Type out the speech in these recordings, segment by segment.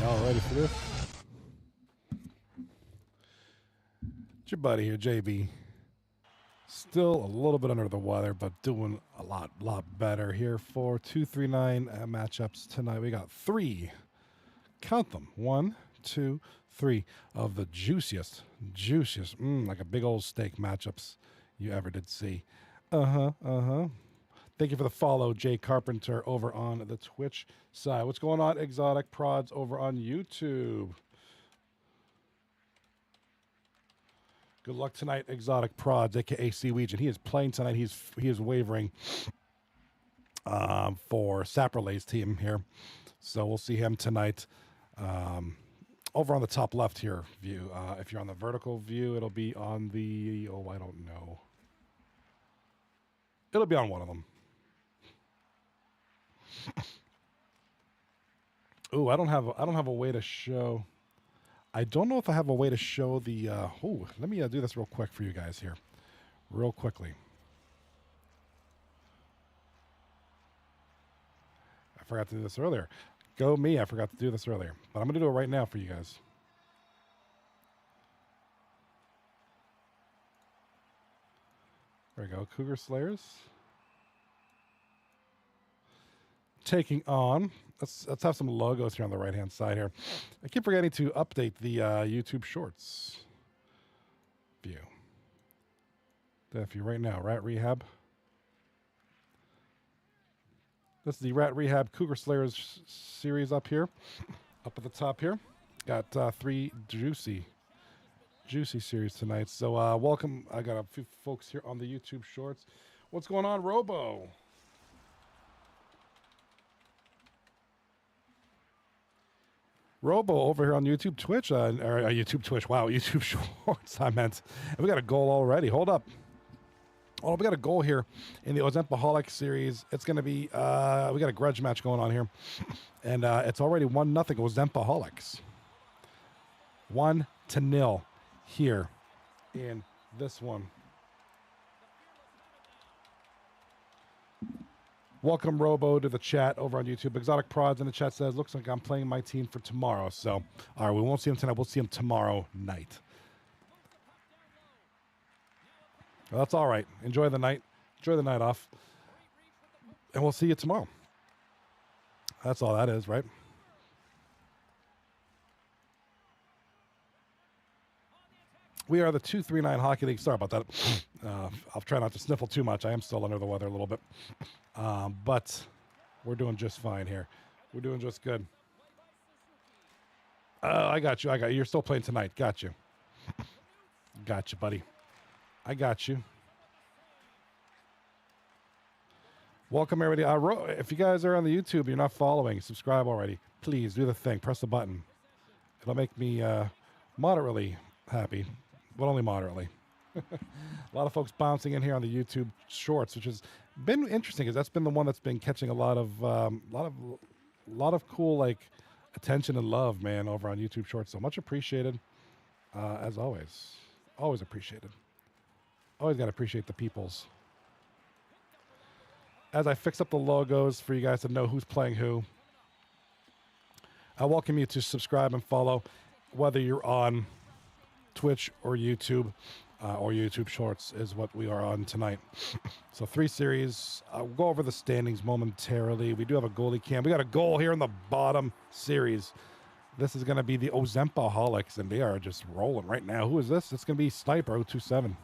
Y'all ready for this? It's your buddy here, JB. Still a little bit under the weather, but doing a lot better here for 239 matchups tonight. We got three. Count them. 1, 2, 3 of the juiciest, like a big old steak matchups you ever did see. Thank you for the follow, Jay Carpenter, over on the Twitch side. What's going on, Exotic Prods, over on YouTube? Good luck tonight, Exotic Prods, a.k.a. Seaweed. He is playing tonight. He is wavering for Saprolay's team here. So we'll see him tonight. Over on the top left here view. If you're on the vertical view, it'll be on the... Oh, I don't know. It'll be on one of them. Ooh, I don't have a way to show. I don't know if I have a way to show the. Let me do this real quick for you guys here, real quickly. I forgot to do this earlier. Go me! I forgot to do this earlier, but I'm gonna do it right now for you guys. There we go, Cougar Slayers. Taking on, let's have some logos here on the right hand side here. I keep forgetting to update the YouTube Shorts view. That view right now, Rat Rehab. This is the Rat Rehab Cougar Slayers series up here, up at the top here. Got 3 juicy series tonight. So welcome. I got a few folks here on the YouTube Shorts. What's going on, Robo? Robo over here on YouTube, Twitch, or YouTube, Twitch. Wow, YouTube Shorts. I meant. And we got a goal already. Hold up. Oh, we got a goal here in the Ozempoholics series. It's going to be. We got a grudge match going on here, and it's already 1-0 Ozempoholics. 1-0 here in this one. Welcome, Robo, to the chat over on YouTube. Exotic Prods in the chat says, looks like I'm playing my team for tomorrow. So, all right, we won't see him tonight. We'll see him tomorrow night. Well, that's all right. Enjoy the night. Enjoy the night off. And we'll see you tomorrow. That's all that is, right? We are the 239 Hockey League. Sorry about that. I'll try not to sniffle too much. I am still under the weather a little bit. But we're doing just fine here. We're doing just good. I got you. You're still playing tonight. Got you. Got you, buddy. I got you. Welcome, everybody. If you guys are on the YouTube, you're not following, subscribe already. Please do the thing. Press the button. It'll make me moderately happy. But only moderately. A lot of folks bouncing in here on the YouTube Shorts, which has been interesting because that's been the one that's been catching a lot of cool like attention and love, man, over on YouTube Shorts. So much appreciated, as always. Always appreciated. Always got to appreciate the peoples. As I fix up the logos for you guys to know who's playing who, I welcome you to subscribe and follow, whether you're on Twitch or YouTube Shorts is what we are on tonight. So 3 series. I'll go over the standings momentarily. We do have a goalie cam. We got a goal here in the bottom series. This is going to be the Ozempoholics, and they are just rolling right now. Who is this? It's going to be Sniper 027.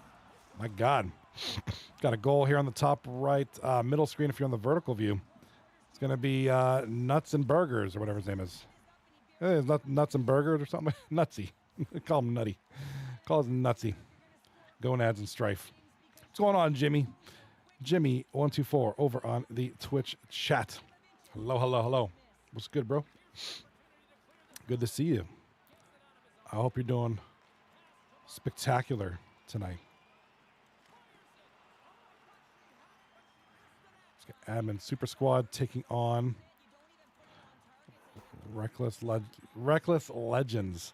My God. Got a goal here on the top right middle screen if you're on the vertical view. It's going to be Nuts and Burgers or whatever his name is. It's not Nuts and Burgers or something. Nutsy. Call him Nutty. Call him Nutsy. Gonads and Strife. What's going on, Jimmy? Jimmy124 over on the Twitch chat. Hello. What's good, bro? Good to see you. I hope you're doing spectacular tonight. Let's get Admin Super Squad taking on Reckless Legends.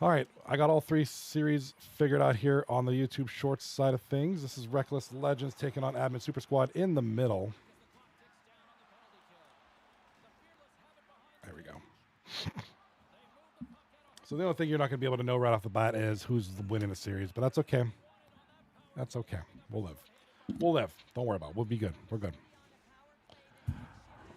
All right, I got all 3 series figured out here on the YouTube Shorts side of things. This is Reckless Legends taking on Admin Super Squad in the middle. There we go. So the only thing you're not going to be able to know right off the bat is who's winning the series, but that's okay. That's okay. We'll live. We'll live. Don't worry about it. We'll be good. We're good.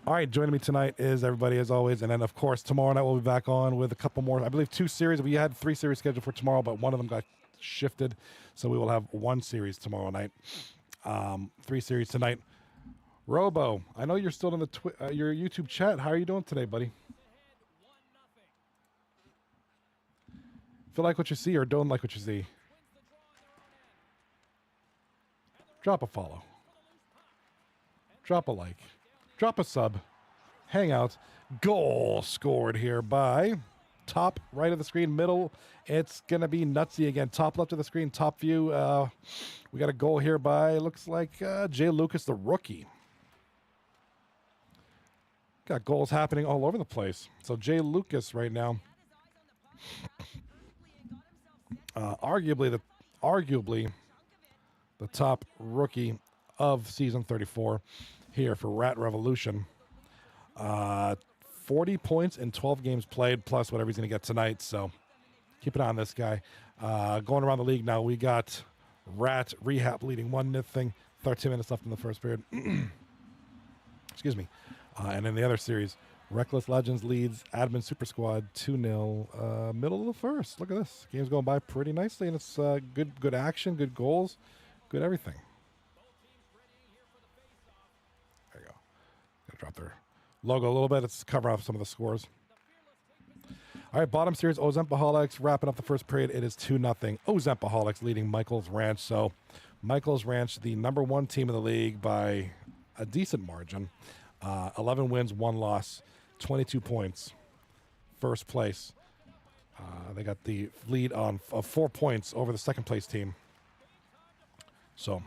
All right, joining me tonight is everybody as always, and then of course tomorrow night we'll be back on with a couple more. I believe 2 series. We had 3 series scheduled for tomorrow, but one of them got shifted, so we will have 1 series tomorrow night. 3 series tonight. Robo, I know you're still in the your YouTube chat. How are you doing today, buddy? Feel like what you see or don't like what you see? Drop a follow. Drop a like. Drop a sub. Hang out. Goal scored here by top right of the screen, middle. It's going to be nutsy again. Top left of the screen, top view. We got a goal here by, looks like Jay Lucas, the rookie. Got goals happening all over the place. So Jay Lucas right now, arguably the top rookie of season 34 here for Rat Revolution. 40 points in 12 games played, plus whatever he's going to get tonight. So keep an eye on this guy. Going around the league now, we got Rehab leading 1-0. 13 minutes left in the first period. Excuse me. And in the other series, Reckless Legends leads Admin Super Squad 2-0. Middle of the first. Look at this. Game's going by pretty nicely, and it's good action, good goals, good everything. There you go. Gotta drop their logo a little bit. It's covering up some of the scores. All right, bottom series, Ozempoholics wrapping up the first period. It is 2-0. Ozempoholics leading Michael's Ranch. So Michael's Ranch, the #1 team in the league by a decent margin. 11 wins, 1 loss, 22 points. First place. They got the lead of 4 points over the second place team. So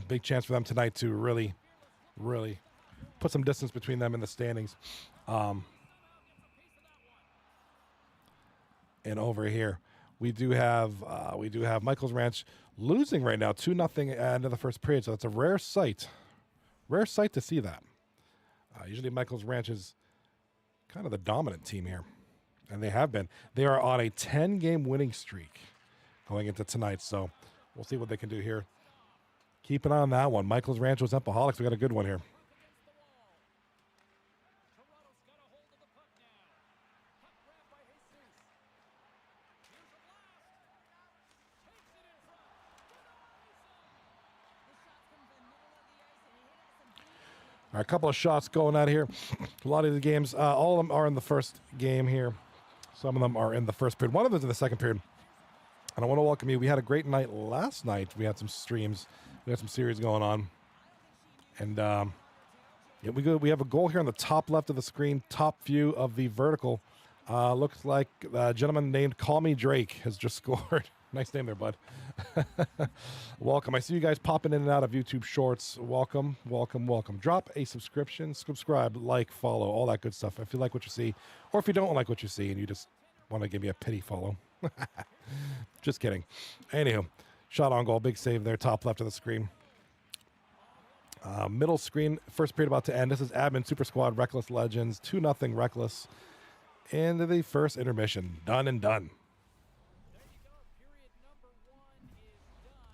big chance for them tonight to really, really put some distance between them in the standings. And over here, we do have Michael's Ranch losing right now, 2-0 at the end of the first period. So that's a rare sight to see that. Usually Michael's Ranch is kind of the dominant team here, and they have been. They are on a 10-game winning streak going into tonight, so we'll see what they can do here. Keep an eye on that one. Michael's Ranch, Ozempoholics. We got a good one here. All right, a couple of shots going out here. A lot of the games, all of them are in the first game here. Some of them are in the first period. One of them is in the second period. And I want to welcome you. We had a great night last night. We had some streams. We had some series going on. And yeah, we have a goal here on the top left of the screen, top view of the vertical. Looks like a gentleman named Call Me Drake has just scored. Nice name there, bud. Welcome. I see you guys popping in and out of YouTube Shorts. Welcome, welcome, welcome. Drop a subscription, subscribe, like, follow, all that good stuff. If you like what you see, or if you don't like what you see and you just want to give me a pity follow. Just kidding. Anywho, shot on goal, big save there, top left of the screen. Middle screen, first period about to end. This is Admin Super Squad, Reckless Legends, 2-0 Reckless. Into the first intermission. Done and done.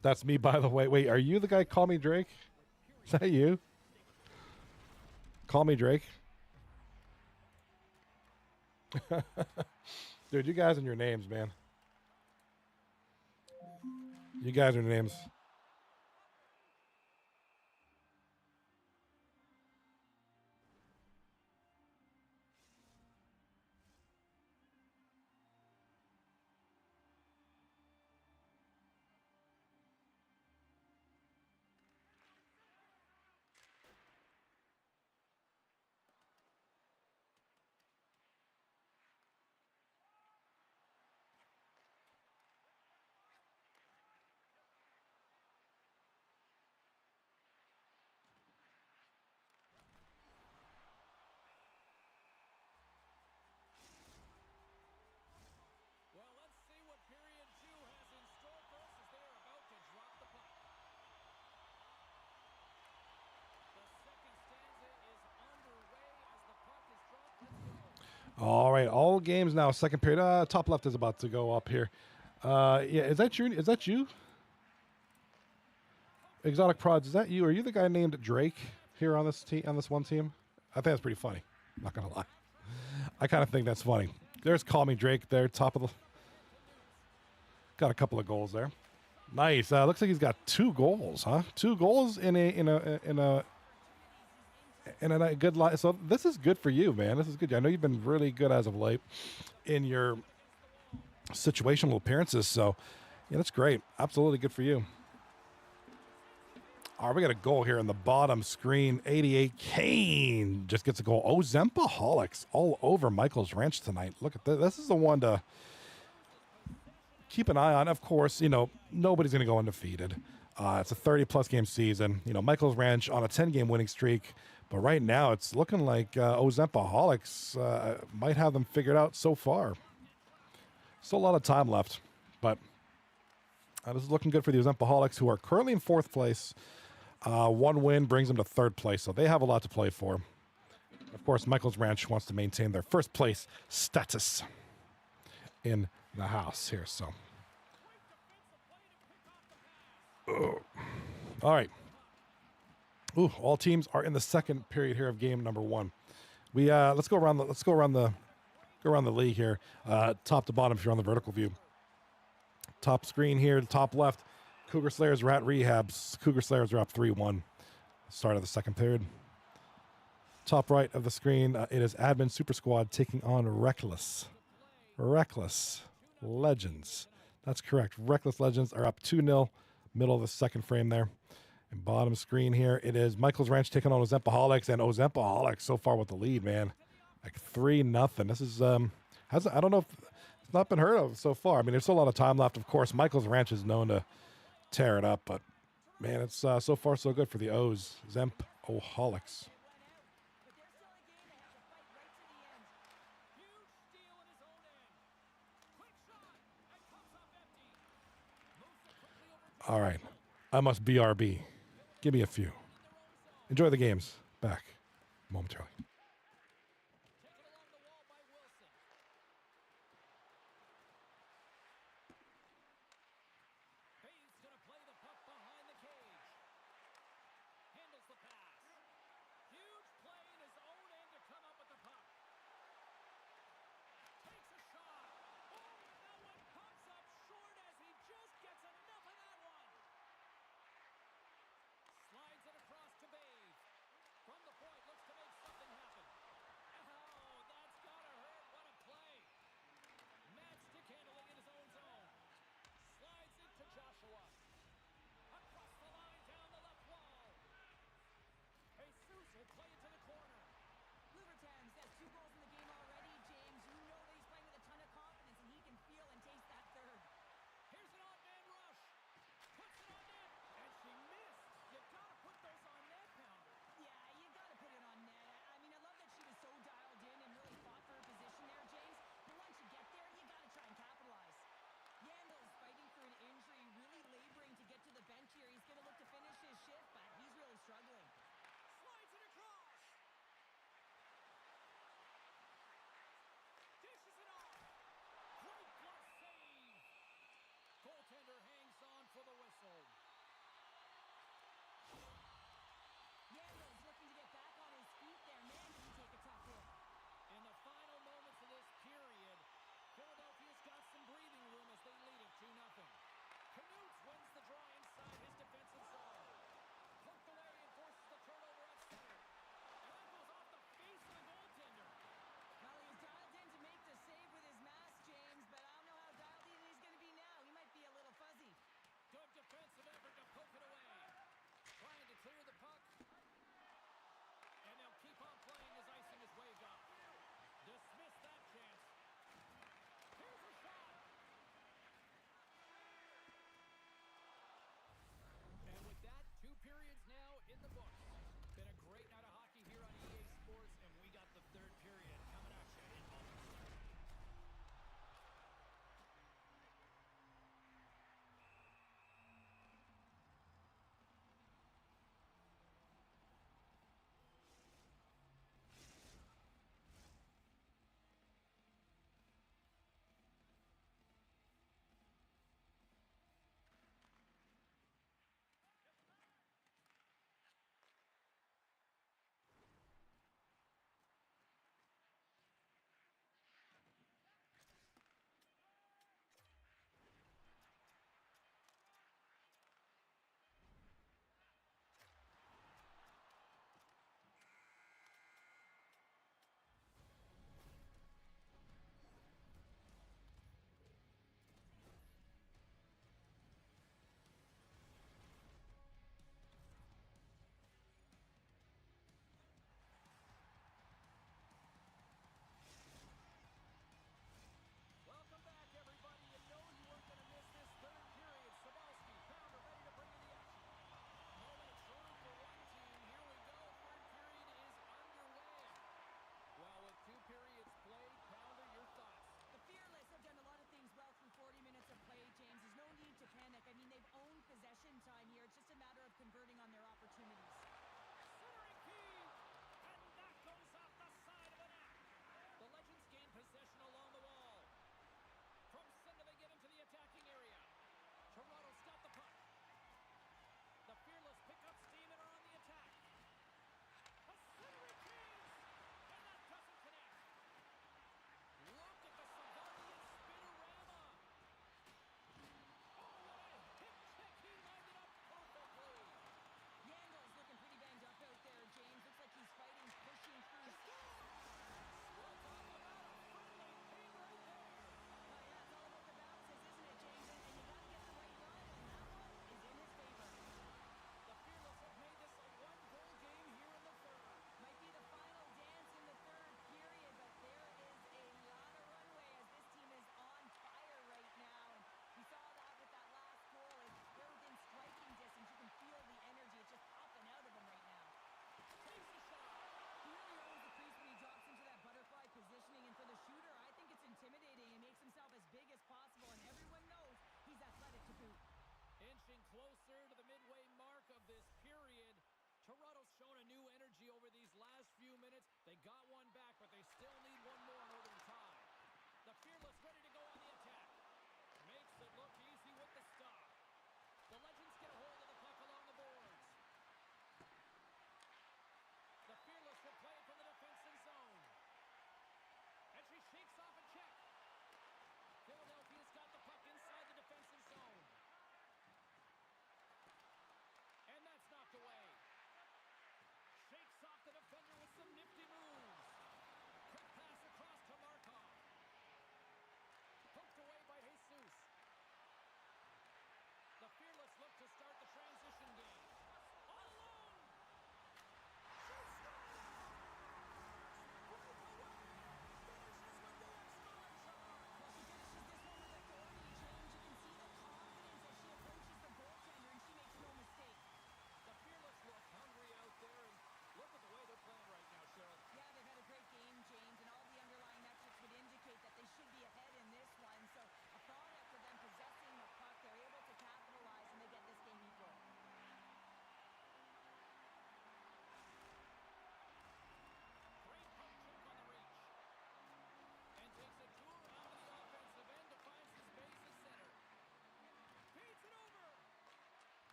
That's me, by the way. Wait, are you the guy, Call Me Drake? Is that you? Call Me Drake? Dude, you guys and your names, man. You guys are names. All right, all games now. Second period. Top left is about to go up here. Yeah, is that you? Is that you? Exotic Prods, is that you? Are you the guy named Drake here on this team? On this one team? I think that's pretty funny. Not gonna lie. I kind of think that's funny. There's Call Me Drake there, top of the. Got a couple of goals there. Nice. Looks like he's got 2 goals, huh? 2 goals in a good line. So this is good for you, man. This is good. I know you've been really good as of late in your situational appearances. So yeah, that's great. Absolutely good for you. All right, we got a goal here in the bottom screen. 88 Kane just gets a goal. Ozempoholics all over Michael's Ranch tonight. Look at this. This is the one to keep an eye on. Of course, you know, nobody's going to go undefeated. It's a 30-plus game season. You know, Michael's Ranch on a 10-game winning streak. But right now, it's looking like Ozempoholics might have them figured out so far. Still a lot of time left. But this is looking good for the Ozempoholics, who are currently in 4th place. 1 win brings them to 3rd place, so they have a lot to play for. Of course, Michael's Ranch wants to maintain their 1st place status in the house here. So, all right. Ooh, all teams are in the second period here of game number 1. We let's go around the league here, top to bottom if you're on the vertical view. Top screen here, top left. Cougar Slayers are at Rehabs. Cougar Slayers are up 3-1. Start of the second period. Top right of the screen, it is Admin Super Squad taking on Reckless Legends. That's correct. Reckless Legends are up 2-0. Middle of the second frame there. And bottom screen here, it is Michael's Ranch taking on Ozempoholics, and Ozempoholics so far with the lead, man. Like 3-0. This is I don't know if it's not been heard of so far. I mean, there's still a lot of time left. Of course, Michael's Ranch is known to tear it up, but man, it's so far so good for the Ozempoholics. All right, I must BRB. Give me a few. Enjoy the games. Back momentarily.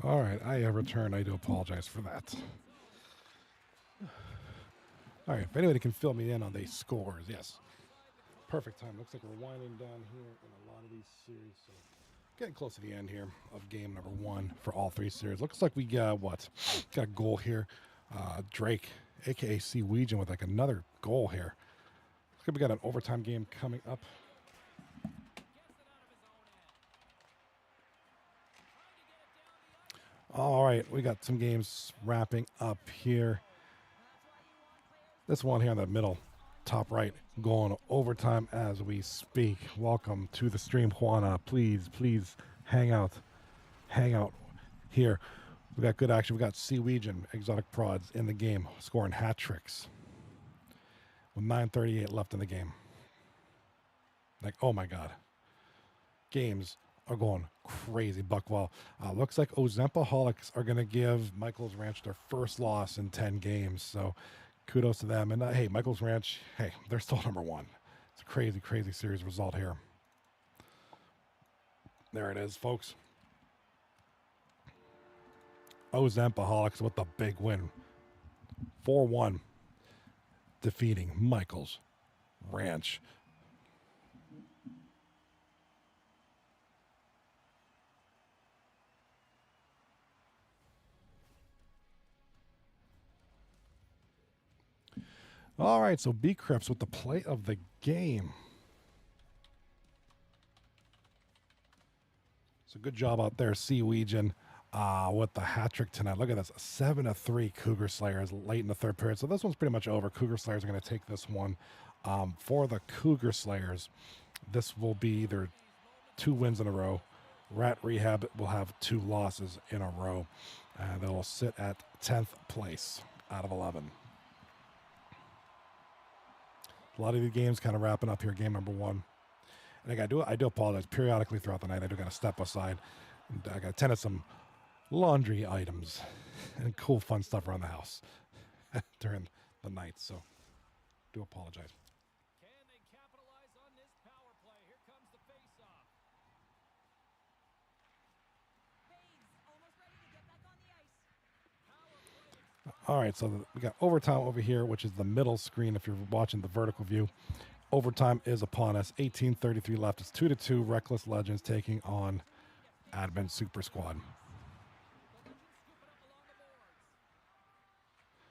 All right, I have returned. I do apologize for that. All right, if anybody can fill me in on the scores, yes. Perfect time. Looks like we're winding down here in a lot of these series. So getting close to the end here of game number 1 for all 3 series. Looks like we got what? Got a goal here. Drake, aka Seawegian, with like another goal here. Looks like we got an overtime game coming up. All right, we got some games wrapping up here. This one here in the middle, top right, going overtime as we speak. Welcome to the stream, Juana. Please hang out here. We got good action. We got Seawegian, Exotic Prods in the game, scoring hat tricks with 9:38 left in the game. Like, oh my God. Games are going crazy. Buckwell. Looks like Ozempoholics are going to give Michael's Ranch their first loss in 10 games. So kudos to them. And hey, Michael's Ranch, hey, they're still number 1. It's a crazy series result here. There it is, folks. Ozempoholics with the big win. 4-1. Defeating Michael's Ranch. All right, so B Crips with the play of the game. So good job out there, Seawegian, with the hat trick tonight. Look at this, 7-3 Cougar Slayers late in the third period. So this one's pretty much over. Cougar Slayers are going to take this one. For the Cougar Slayers, this will be either 2 wins in a row. Rehab will have 2 losses in a row. And they will sit at 10th place out of 11. A lot of the games kind of wrapping up here. Game number 1. And I do apologize. Periodically throughout the night, I do got to step aside. And I got to tend to some laundry items and cool, fun stuff around the house during the night. So, do apologize. Can they capitalize on this power play? Here comes the face-off. Bays almost ready to get back on the ice. All right, so we got overtime over here, which is the middle screen if you're watching the vertical view. Overtime is upon us. 18:33 left. It's 2-2. Reckless Legends taking on Admin Super Squad.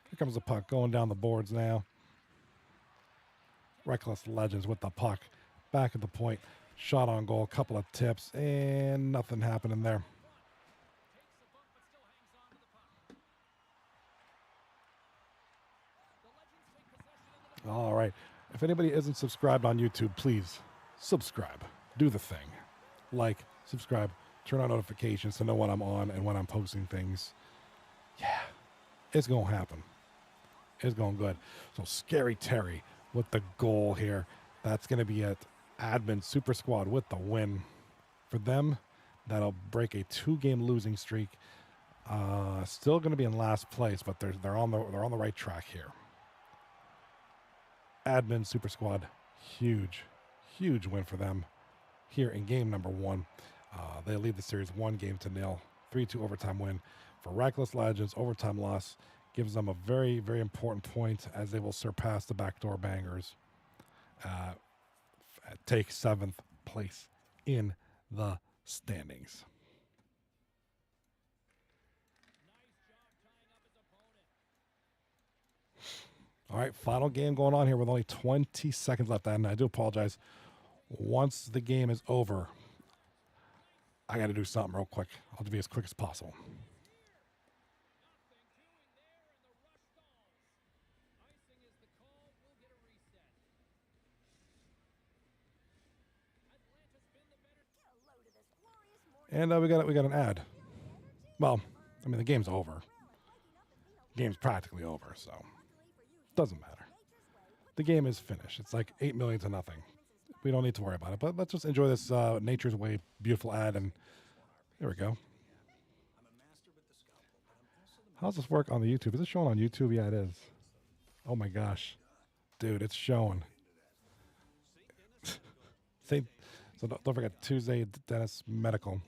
Here comes the puck going down the boards now. Reckless Legends with the puck. Back at the point. Shot on goal. Couple of tips. And nothing happening there. All right. If anybody isn't subscribed on YouTube, please subscribe. Do the thing. Like, subscribe, turn on notifications to know when I'm on and when I'm posting things. Yeah, it's going to happen. It's going good. So Scary Terry with the goal here. That's going to be at Admin Super Squad with the win. For them, that'll break a 2-game losing streak. Still going to be in last place, but they're on the right track here. Admin Super Squad, huge win for them here in game number 1. They lead the series 1-0. 3-2 overtime win. For Reckless Legends, overtime loss gives them a very, very important point as they will surpass the Backdoor Bangers. Take 7th place in the standings. All right, final game going on here with only 20 seconds left. And I do apologize. Once the game is over, I got to do something real quick. I'll be as quick as possible. And we got an ad. Well, I mean, the game's over. The game's practically over, so doesn't matter. The game is finished. It's like 8 million to nothing. We don't need to worry about it. But let's just enjoy this Nature's Way beautiful ad, and there we go. How's this work on the YouTube? Is it showing on YouTube? Yeah, it is. Oh my gosh, dude, it's showing. So don't forget Tuesday, Dennis Medical.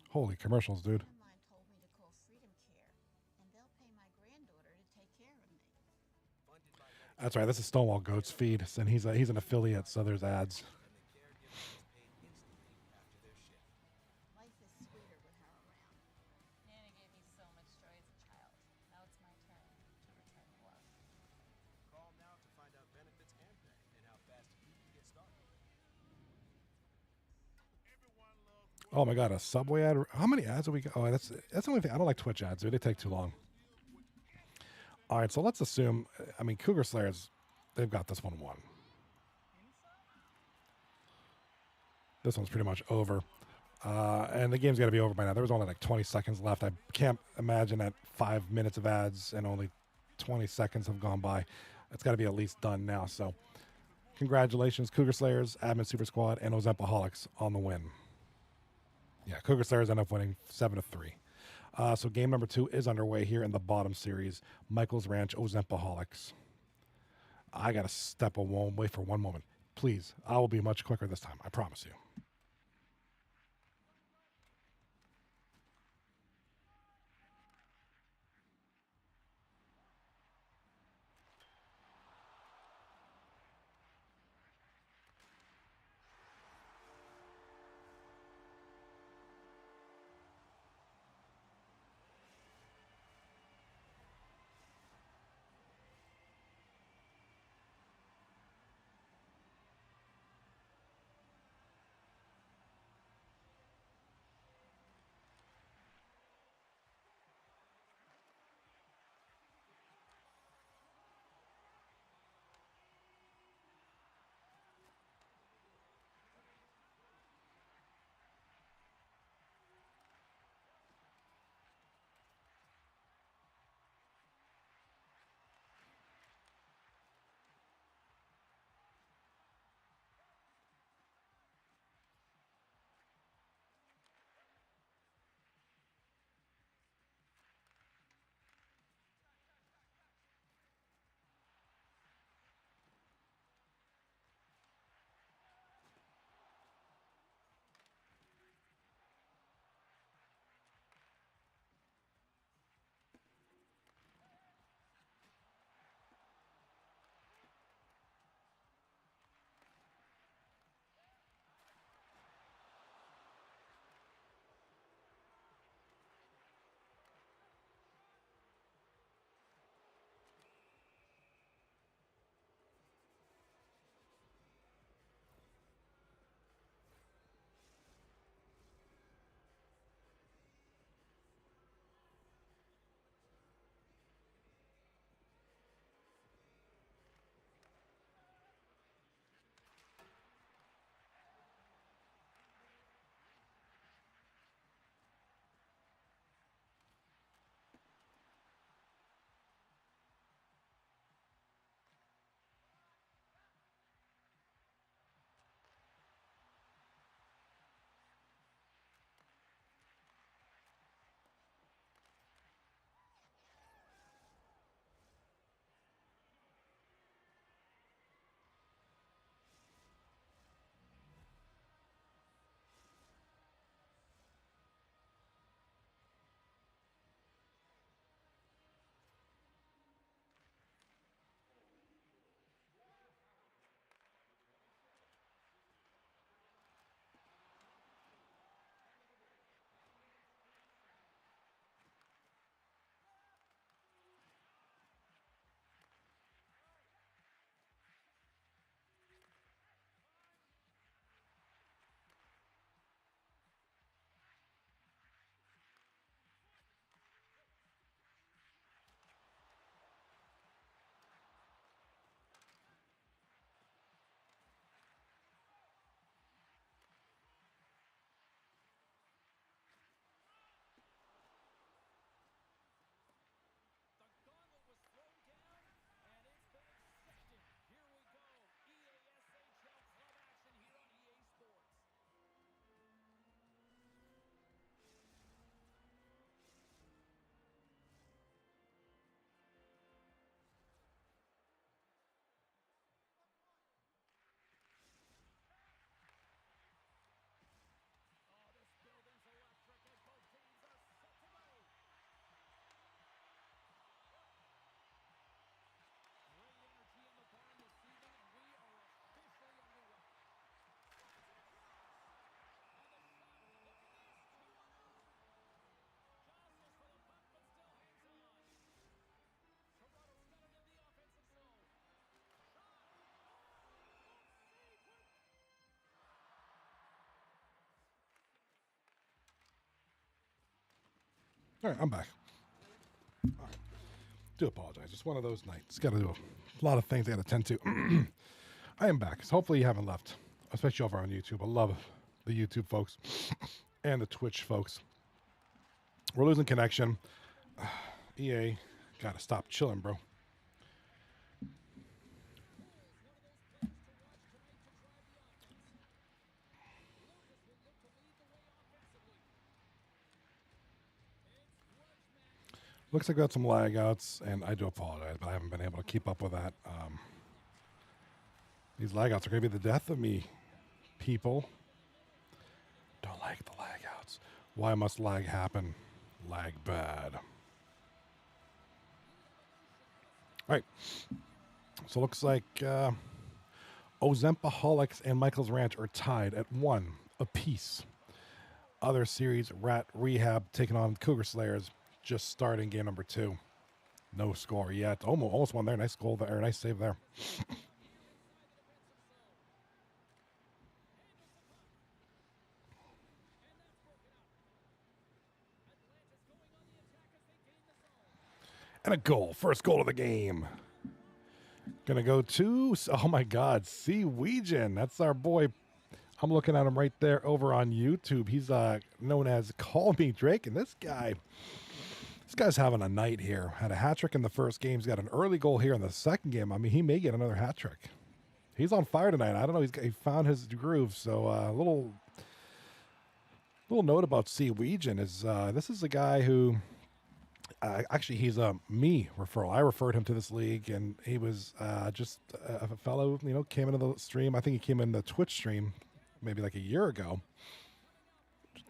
Holy commercials, dude. friend of mine told me to call Freedom Care, and they'll pay my granddaughter to take care of me. That's right. This is Stonewall Goat's feed, and he's an affiliate, so there's ads. Life is sweeter with her around. Nana gave me so much joy as a child. Now it's my turn to return the love. Call now to find out benefits and pay and how fast you can get started. Oh my God, a Subway ad. How many ads have we got? Oh, that's the only thing. I don't like Twitch ads, dude. They take too long. All right, so let's assume. I mean, Cougar Slayers, they've got this one won. This one's pretty much over. And the game's got to be over by now. There was only like 20 seconds left. I can't imagine that 5 minutes of ads and only 20 seconds have gone by. It's got to be at least done now. So, congratulations, Cougar Slayers, Admin Super Squad, and Ozempoholics on the win. Yeah, Cougar Slayers end up winning 7-3. So game number 2 is underway here in the bottom series. Michael's Ranch, Ozempoholics. I got to step away for one moment. Please, I will be much quicker this time. I promise you. All right, I'm back. All right. Do apologize. It's one of those nights. Got to do a lot of things I got to tend to. I am back. So hopefully you haven't left, especially over on YouTube. I love the YouTube folks and the Twitch folks. We're losing connection. EA, got to stop chilling, bro. Looks like we got some lag outs, and I do apologize, but I haven't been able to keep up with that. These lag outs are going to be the death of me, people. Don't like the lag outs. Why must lag happen? Lag bad. All right. So it looks like Ozempoholics and Michael's Ranch are tied at 1 apiece. Other series, Rehab taking on Cougar Slayers, just starting game number 2. No score yet. Almost won there. Nice goal there. Nice save there. And a goal. First goal of the game. Gonna go to, oh my God, Seaweegan. That's our boy. I'm looking at him right there over on YouTube. He's known as Call Me Drake. And this guy's having a night here. Had a hat trick in the first game. He's got an early goal here in the second game. I mean, he may get another hat trick. He's on fire tonight. I don't know. He found his groove. So a little note about Seaweegan is this is a guy who actually he's a me referral. I referred him to this league, and he was just a fellow. Came into the stream. I think he came in the Twitch stream maybe like a year ago.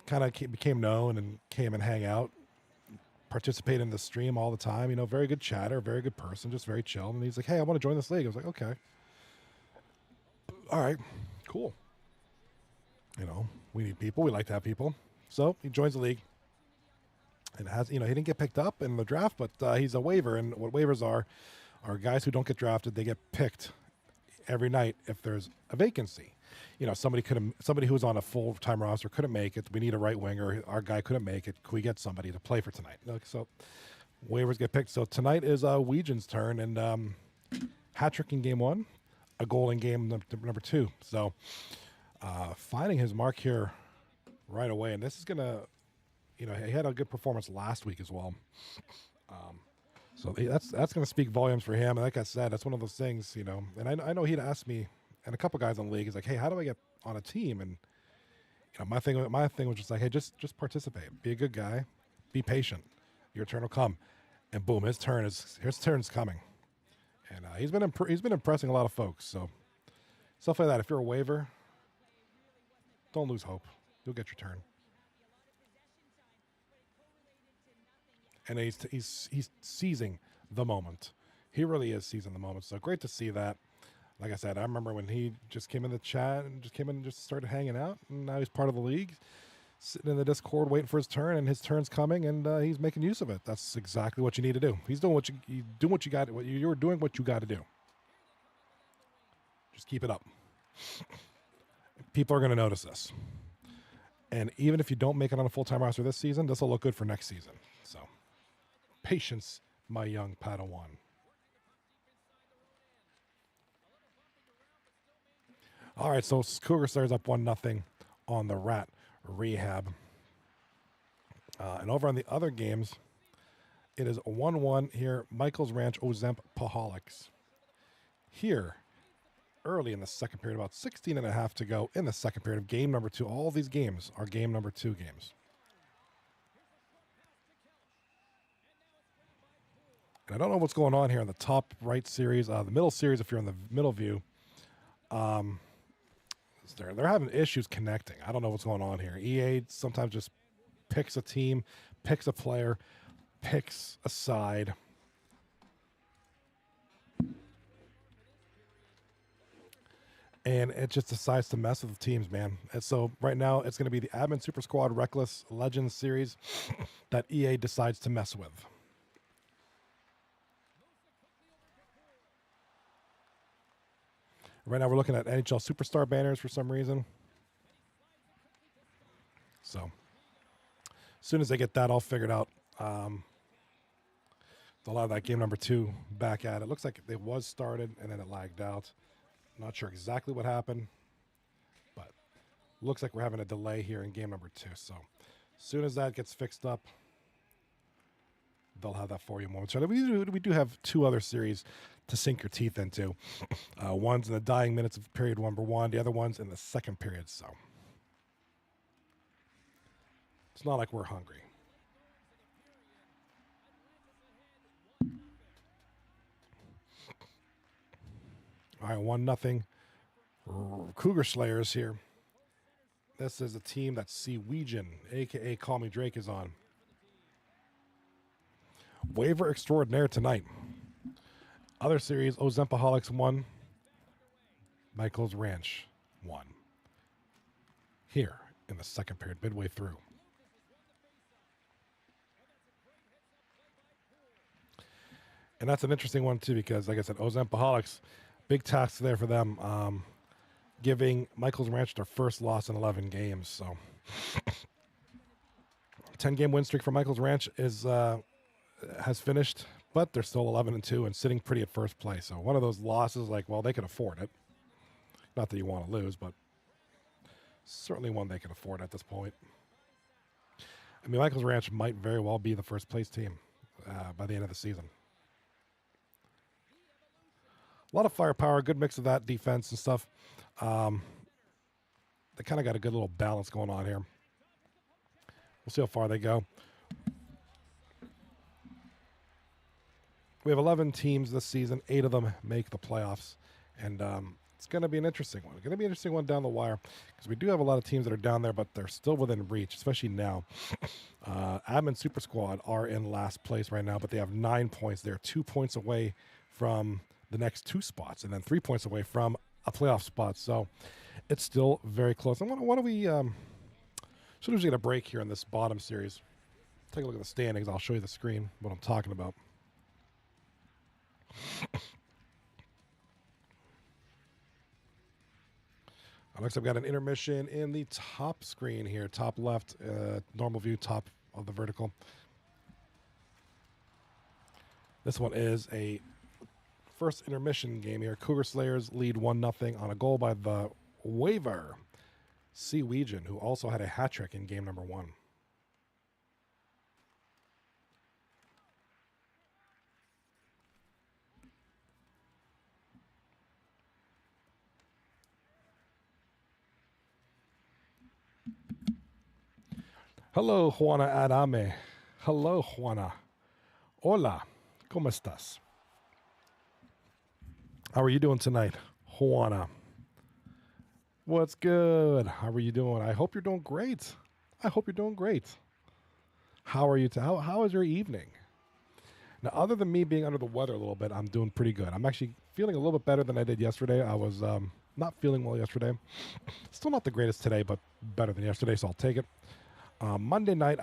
Kind of became known and came and hang out. Participate in the stream all the time, very good chatter, very good person, just very chill. And he's like, hey, I want to join this league. I was like, okay. All right, cool. We need people. We like to have people. So he joins the league and he didn't get picked up in the draft, but he's a waiver. And what waivers are guys who don't get drafted. They get picked every night if there's a vacancy. Somebody who was on a full-time roster couldn't make it. We need a right winger. Our guy couldn't make it. Could we get somebody to play for tonight? So waivers get picked. So tonight is Weegan's turn, and hat trick in game 1, a goal in game number 2. So finding his mark here right away, and this is gonna, he had a good performance last week as well. So that's going to speak volumes for him. And like I said, that's one of those things, and I know he'd asked me, and a couple guys in the league is like, hey, how do I get on a team? And my thing was just like, hey, just participate, be a good guy, be patient, your turn will come, and boom, his turn's coming, and he's been impressing a lot of folks. So stuff like that. If you're a waiver, don't lose hope. You'll get your turn. And he's seizing the moment. He really is seizing the moment. So great to see that. Like I said, I remember when he just came in the chat and just started hanging out, and now he's part of the league, sitting in the Discord waiting for his turn, and his turn's coming, and he's making use of it. That's exactly what you need to do. He's doing what you got. You're doing what you got to do. Just keep it up. People are going to notice this, and even if you don't make it on a full-time roster this season, this will look good for next season. So, patience, my young Padawan. All right, so Cougar Slayers up 1-0 on the Rehab. And over on the other games, it is 1-1 here. Michael's Ranch, Ozempoholics. Here, early in the second period, about 16 and a half to go in the second period of game number 2. All these games are game number 2 games. And I don't know what's going on here in the top right series, the middle series, if you're in the middle view. They're having issues connecting. I don't know what's going on here. EA sometimes just picks a team, picks a player, picks a side. And it just decides to mess with the teams, man. And so right now it's going to be the Admin Super Squad Reckless Legends series that EA decides to mess with. Right now we're looking at NHL Superstar banners for some reason. So as soon as I get that all figured out, They'll have that game number 2 back at it. Looks like it was started and then it lagged out. Not sure exactly what happened, but looks like we're having a delay here in game number 2. So as soon as that gets fixed up, they'll have that for you momentarily. We do have 2 other series to sink your teeth into. One's in the dying minutes of period number 1. The other one's in the second period. So it's not like we're hungry. All right, 1-0. Cougar Slayers here. This is a team that Seawegian, a.k.a. Call Me Drake, is on. Waiver extraordinaire tonight. Other series, Ozempoholics 1. Michael's Ranch 1. Here in the second period, midway through. And that's an interesting one, too, because, like I said, Ozempoholics, big task there for them, giving Michael's Ranch their first loss in 11 games. So 10-game win streak for Michael's Ranch has finished, but they're still 11-2 and sitting pretty at first place. So one of those losses, like, well, they can afford it. Not that you want to lose, but certainly one they can afford at this point. I mean, Michael's Ranch might very well be the first place team by the end of the season. A lot of firepower, good mix of that defense and stuff. They kind of got a good little balance going on here. We'll see how far they go. We have 11 teams this season. 8 of them make the playoffs. And it's going to be an interesting one. It's going to be an interesting one down the wire because we do have a lot of teams that are down there, but they're still within reach, especially now. Admin Super Squad are in last place right now, but they have 9 points. They're 2 points away from the next 2 spots and then 3 points away from a playoff spot. So it's still very close. And why don't we should we get a break here in this bottom series? Take a look at the standings. I'll show you the screen, what I'm talking about. Looks like I've got an intermission in the top screen here, top left, normal view, top of the vertical. This one is a first intermission game here. Cougar Slayers lead 1-0 on a goal by the waiver, Seawegian, who also had a hat trick in game number 1. Hello, Juana Adame. Hello, Juana. Hola. ¿Cómo estás? How are you doing tonight, Juana? What's good? How are you doing? I hope you're doing great. I hope you're doing great. How are you? How is your evening? Now, other than me being under the weather a little bit, I'm doing pretty good. I'm actually feeling a little bit better than I did yesterday. I was not feeling well yesterday. Still not the greatest today, but better than yesterday, so I'll take it. Monday night,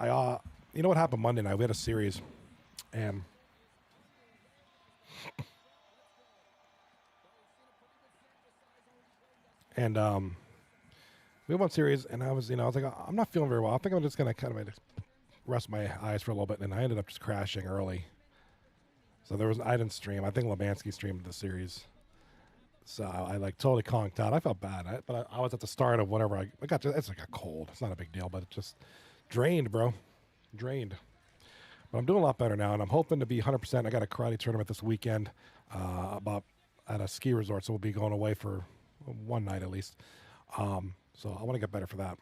you know what happened Monday night? We had a series, and we had one series, and I was like, I'm not feeling very well. I think I'm just gonna kind of rest my eyes for a little bit, and I ended up just crashing early. So I didn't stream. I think Lebansky streamed the series. So I like totally conked out. I felt bad, but I was at the start of whatever I got. It's like a cold. It's not a big deal, but it just drained, bro. Drained. But I'm doing a lot better now, and I'm hoping to be 100%. I got a karate tournament this weekend at a ski resort, so we'll be going away for one night at least. So I want to get better for that.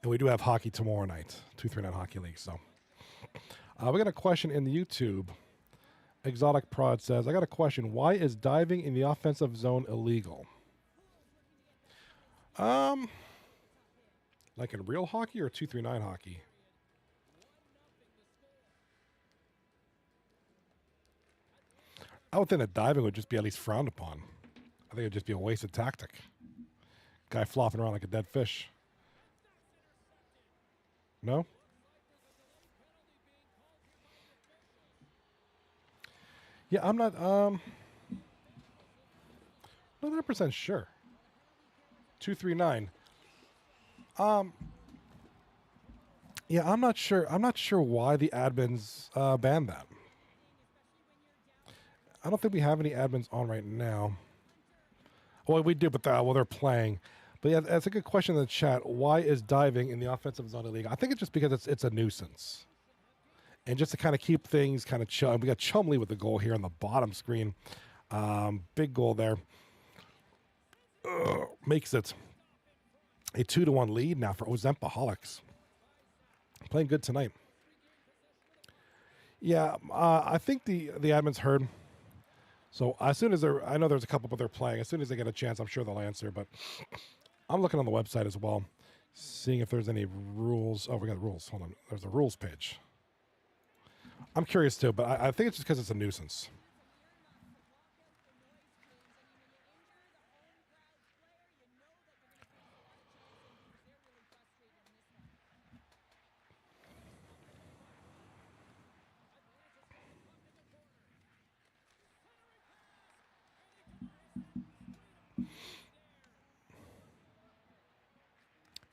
And we do have hockey tomorrow night, 239 Hockey League. So we got a question in the YouTube. Exotic Prod says, I got a question. Why is diving in the offensive zone illegal? Like in real hockey or 239 hockey? I would think that diving would just be at least frowned upon. I think it would just be a wasted tactic. Guy flopping around like a dead fish. No? Yeah, I'm not 100% sure. 239. Yeah, I'm not sure. I'm not sure why the admins banned that. I don't think we have any admins on right now. Well, we do, but they're playing. But yeah, that's a good question in the chat. Why is diving in the offensive zone illegal? I think it's just because it's a nuisance, and just to kind of keep things kind of chill. We got Chumley with the goal here on the bottom screen. Big goal there. Makes it a 2-1 lead now for Ozempoholics. Playing good tonight. Yeah, I think the admins heard. So as soon as I know there's a couple, but they're playing. As soon as they get a chance, I'm sure they'll answer. But I'm looking on the website as well, seeing if there's any rules. Oh, we got rules. Hold on. There's a rules page. I'm curious too, but I think it's just because it's a nuisance.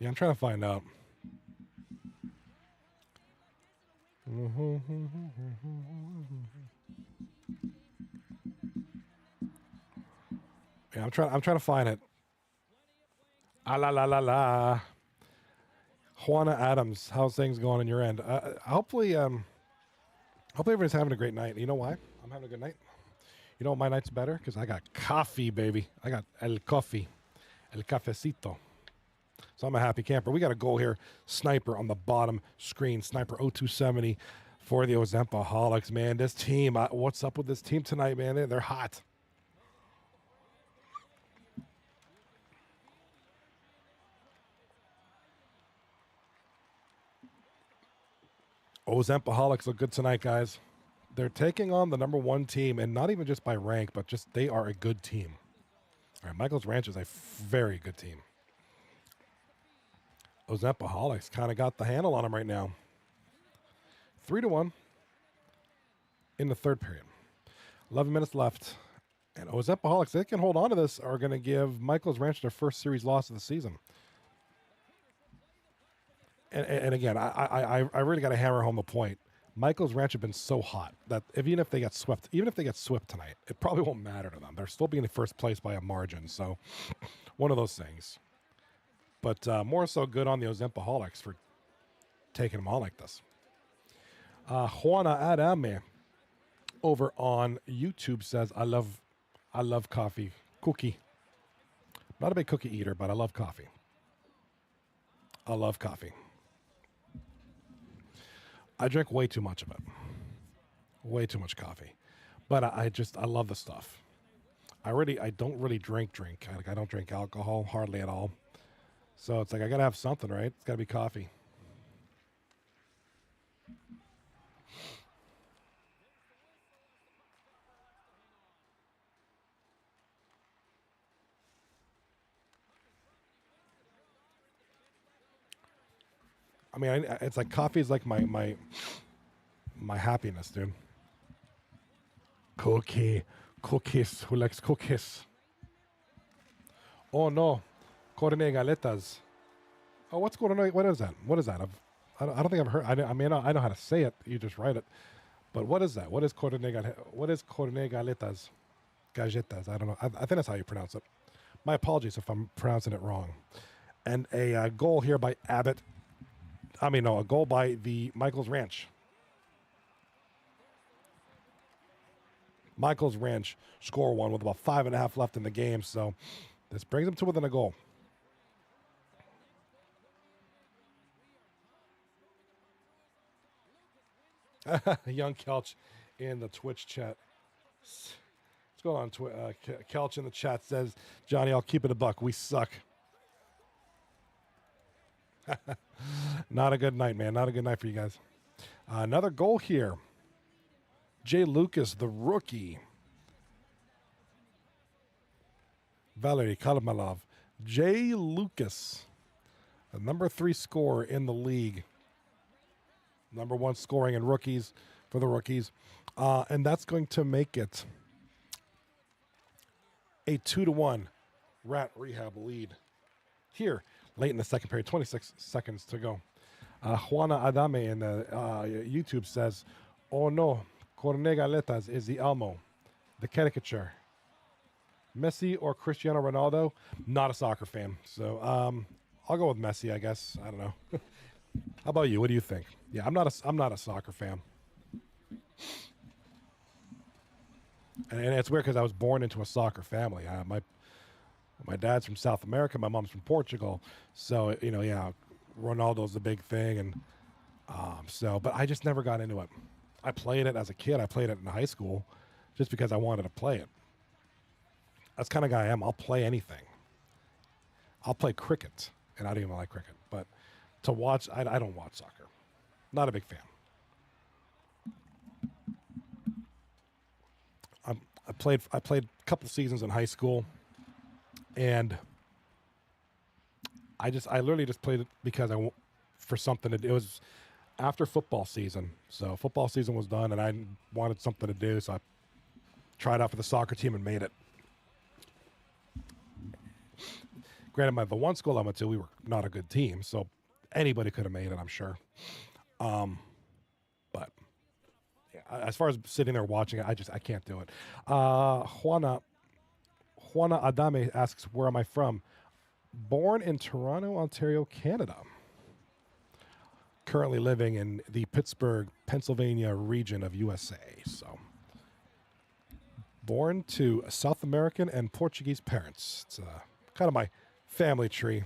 Yeah, I'm trying to find out. Yeah, I'm trying to find it. Ah la la la la. Juana Adams, how's things going on your end? Hopefully everyone's having a great night. You know why? I'm having a good night. You know what my night's better? Because I got coffee, baby. I got el coffee, el cafecito. So I'm a happy camper. We got a goal here. Sniper on the bottom screen. Sniper 0270 for the Ozempoholics, man. This team, what's up with this team tonight, man? They're hot. Ozempoholics look good tonight, guys. They're taking on the number one team, and not even just by rank, but just they are a good team. All right, Michael's Ranch is a very good team. Ozempoholics kind of got the handle on them right now. 3-1 in the third period. 11 minutes left. And Ozempoholics, they can hold on to this, are going to give Michael's Ranch their first series loss of the season. And again, I really got to hammer home the point. Michael's Ranch have been so hot that even if they get swept tonight, it probably won't matter to them. They're still being in first place by a margin. So one of those things. But more so good on the Ozempoholics for taking them on like this. Juana Adame over on YouTube says, I love coffee. Cookie. Not a big cookie eater, but I love coffee. I love coffee. I drink way too much of it. Way too much coffee. But I love the stuff. I don't really drink. I don't drink alcohol hardly at all. So it's like I gotta have something, right? It's gotta be coffee. I mean, it's like coffee is like my happiness, dude. Cookies. Who likes cookies? Oh no, corne galetas. Oh, what's going on? What is that? What is that? I don't think I've heard. I know how to say it. You just write it. But what is that? What is corne galetas? Galletas. I don't know. I think that's how you pronounce it. My apologies if I'm pronouncing it wrong. And a goal here by Abbott. A goal by the Michael's Ranch. Michael's Ranch score one with about 5.5 left in the game. So this brings them to within a goal. Young Kelch in the Twitch chat. What's going on? Kelch in the chat says, Johnny, I'll keep it a buck. We suck. Not a good night, man. Not a good night for you guys. Another goal here. Jay Lucas, the rookie. Valery Kalamalov. Jay Lucas, the number 3 scorer in the league. Number 1 scoring in rookies for the rookies. And that's going to make it a 2-1 Rat Rehab lead here late in the second period. 26 seconds to go. Juana Adame in the YouTube says, "Oh no, Cornegaletas is the Elmo, the caricature. Messi or Cristiano Ronaldo? Not a soccer fan, so I'll go with Messi. I guess I don't know. How about you? What do you think? Yeah, I'm not a soccer fan, and it's weird because I was born into a soccer family. My dad's from South America, my mom's from Portugal, so yeah, Ronaldo's the big thing, and but I just never got into it. I played it as a kid. I played it in high school, just because I wanted to play it. That's the kind of guy I am. I'll play anything. I'll play cricket, and I don't even like cricket. But to watch, I don't watch soccer. Not a big fan. I played a couple seasons in high school, and I literally just played it because for something to do. It was after football season, so football season was done, and I wanted something to do, so I tried out for the soccer team and made it. Granted, the one school I went to, we were not a good team, so anybody could have made it, I'm sure. But yeah, as far as sitting there watching it, I can't do it. Juana Adame asks, "Where am I from?" Born in Toronto, Ontario, Canada. Currently living in the Pittsburgh, Pennsylvania region of USA. So, born to South American and Portuguese parents. It's kind of my family tree.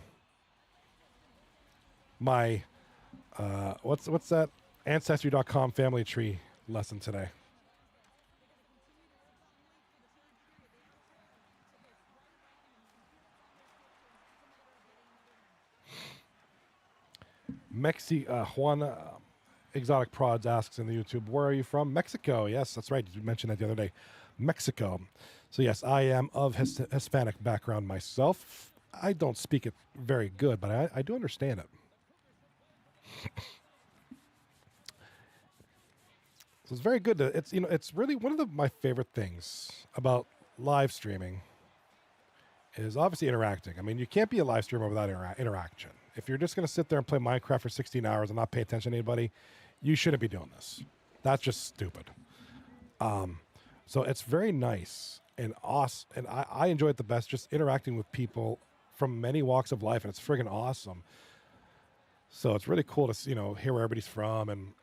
My what's that Ancestry.com family tree lesson today? Juan Exotic Prods asks in the YouTube, "Where are you from?" Mexico. Yes, that's right. You mentioned that the other day. Mexico. So yes, I am of Hispanic background myself. I don't speak it very good, but I do understand it. So it's very good. It's really one of my favorite things about live streaming is obviously interacting. I mean, you can't be a live streamer without interaction. If you're just going to sit there and play Minecraft for 16 hours and not pay attention to anybody, you shouldn't be doing this. That's just stupid. So it's very nice and awesome, and I enjoy it the best just interacting with people from many walks of life, and it's friggin' awesome. So it's really cool to hear where everybody's from and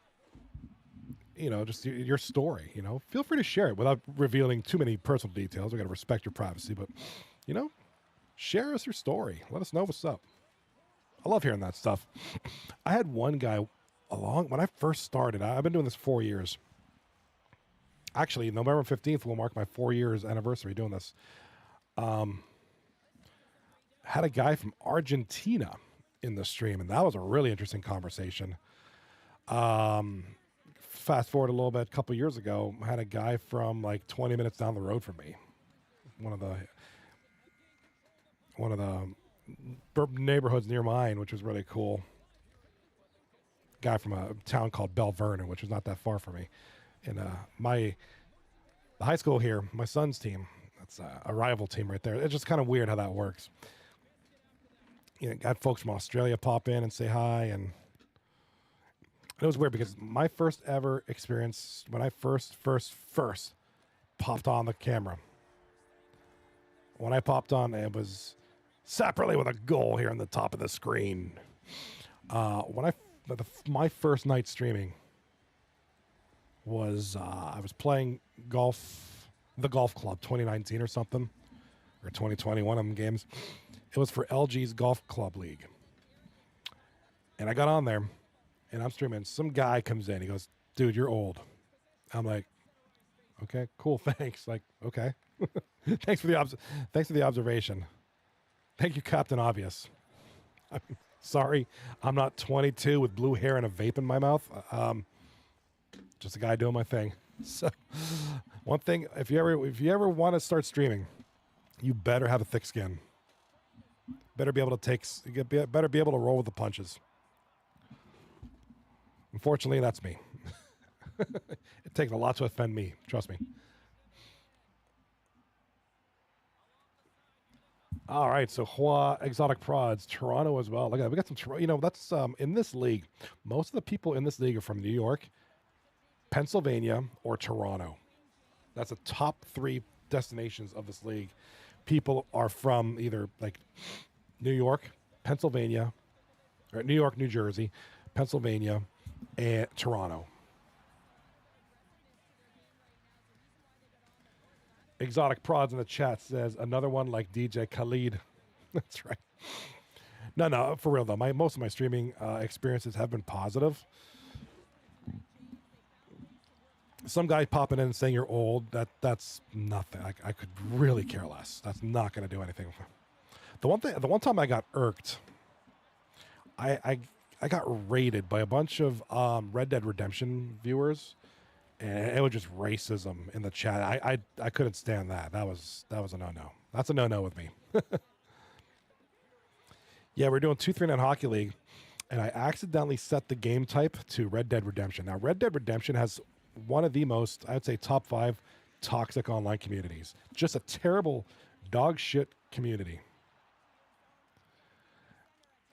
just your story. Feel free to share it without revealing too many personal details. We got to respect your privacy, but share us your story. Let us know what's up. I love hearing that stuff. I had one guy when I first started. I've been doing this 4 years. Actually, November 15th will mark my 4 years anniversary doing this. Had a guy from Argentina in the stream, and that was a really interesting conversation. Fast forward a little bit, a couple years ago, I had a guy from like 20 minutes down the road from me. One of the neighborhoods near mine, which was really cool. Guy from a town called Belle Vernon, which is not that far from me. And the high school here, my son's team, that's a rival team right there. It's just kind of weird how that works. Got folks from Australia pop in and say hi, and it was weird because my first ever experience when I first popped on the camera. When I popped on, it was separately with a goal here on the top of the screen. My first night streaming was I was playing the golf club 2019 or something, or 2020, one of them games. It was for LG's Golf Club League. And I got on there, and I'm streaming. Some guy comes in. He goes, "Dude, you're old." I'm like, "Okay, cool, thanks." Like, okay. Thanks for the observation. Thank you, Captain Obvious. Sorry, I'm not 22 with blue hair and a vape in my mouth. Just a guy doing my thing. So, one thing, if you ever want to start streaming, you better have a thick skin. Better be able to roll with the punches. Unfortunately, that's me. It takes a lot to offend me. Trust me. All right, so Exotic Prods, Toronto as well. Look at that. We got some, that's in this league. Most of the people in this league are from New York, Pennsylvania, or Toronto. That's the top 3 destinations of this league. People are from either like New York, Pennsylvania, or New York, New Jersey, Pennsylvania, and Toronto. Exotic Prods in the chat says another one like DJ Khalid. That's right. No, for real though. Most of my streaming experiences have been positive. Some guy popping in and saying you're old, that's nothing. I could really care less. That's not going to do anything. The one time I got irked, I got raided by a bunch of Red Dead Redemption viewers, and it was just racism in the chat. I couldn't stand that. That was a no-no. That's a no-no with me. Yeah, we're doing 239 Hockey League, and I accidentally set the game type to Red Dead Redemption. Now, Red Dead Redemption has one of the most, I'd say, top 5 toxic online communities. Just a terrible dog shit community.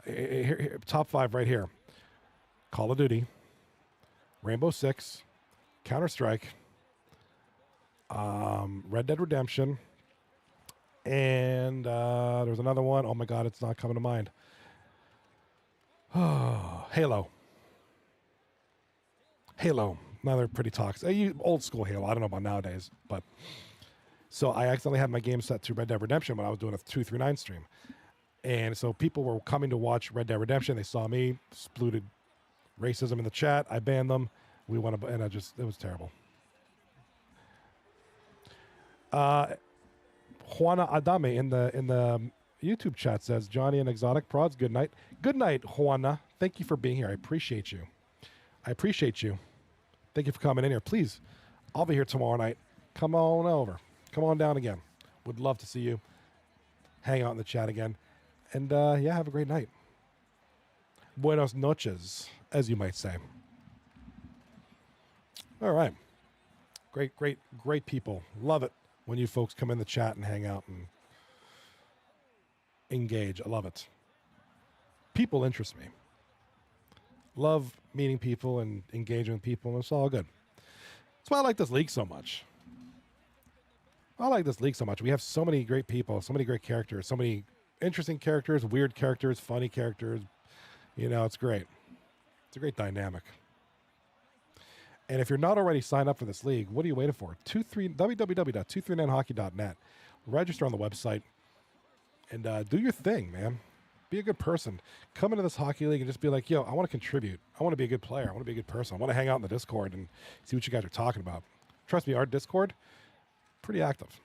Here, top 5 right here. Call of Duty, Rainbow Six, Counter-Strike, Red Dead Redemption, and there's another one. Oh my God, it's not coming to mind. Halo. Now they're pretty toxic. Old school Halo. I don't know about nowadays, but so I accidentally had my game set to Red Dead Redemption when I was doing a 239 stream, and so people were coming to watch Red Dead Redemption. They saw me, splooted racism in the chat. I banned them. We went and it was terrible. Juana Adame in the YouTube chat says Johnny and Exotic Prods. Good night. Good night, Juana. Thank you for being here. I appreciate you. Thank you for coming in here. Please, I'll be here tomorrow night. Come on over. Come on down again. Would love to see you. Hang out in the chat again. And yeah, have a great night. Buenos noches, as you might say. All right. Great people. Love it when you folks come in the chat and hang out and engage. I love it. People interest me. Love meeting people and engaging with people, and it's all good. That's why I like this league so much. We have so many great people, so many great characters, so many interesting characters, weird characters, funny characters. It's great. It's a great dynamic. And if you're not already signed up for this league, what are you waiting for? www.239hockey.net. Register on the website and do your thing, man. Be a good person. Come into this hockey league and just be like, yo, I want to contribute. I want to be a good player. I want to be a good person. I want to hang out in the Discord and see what you guys are talking about. Trust me, our Discord, pretty active.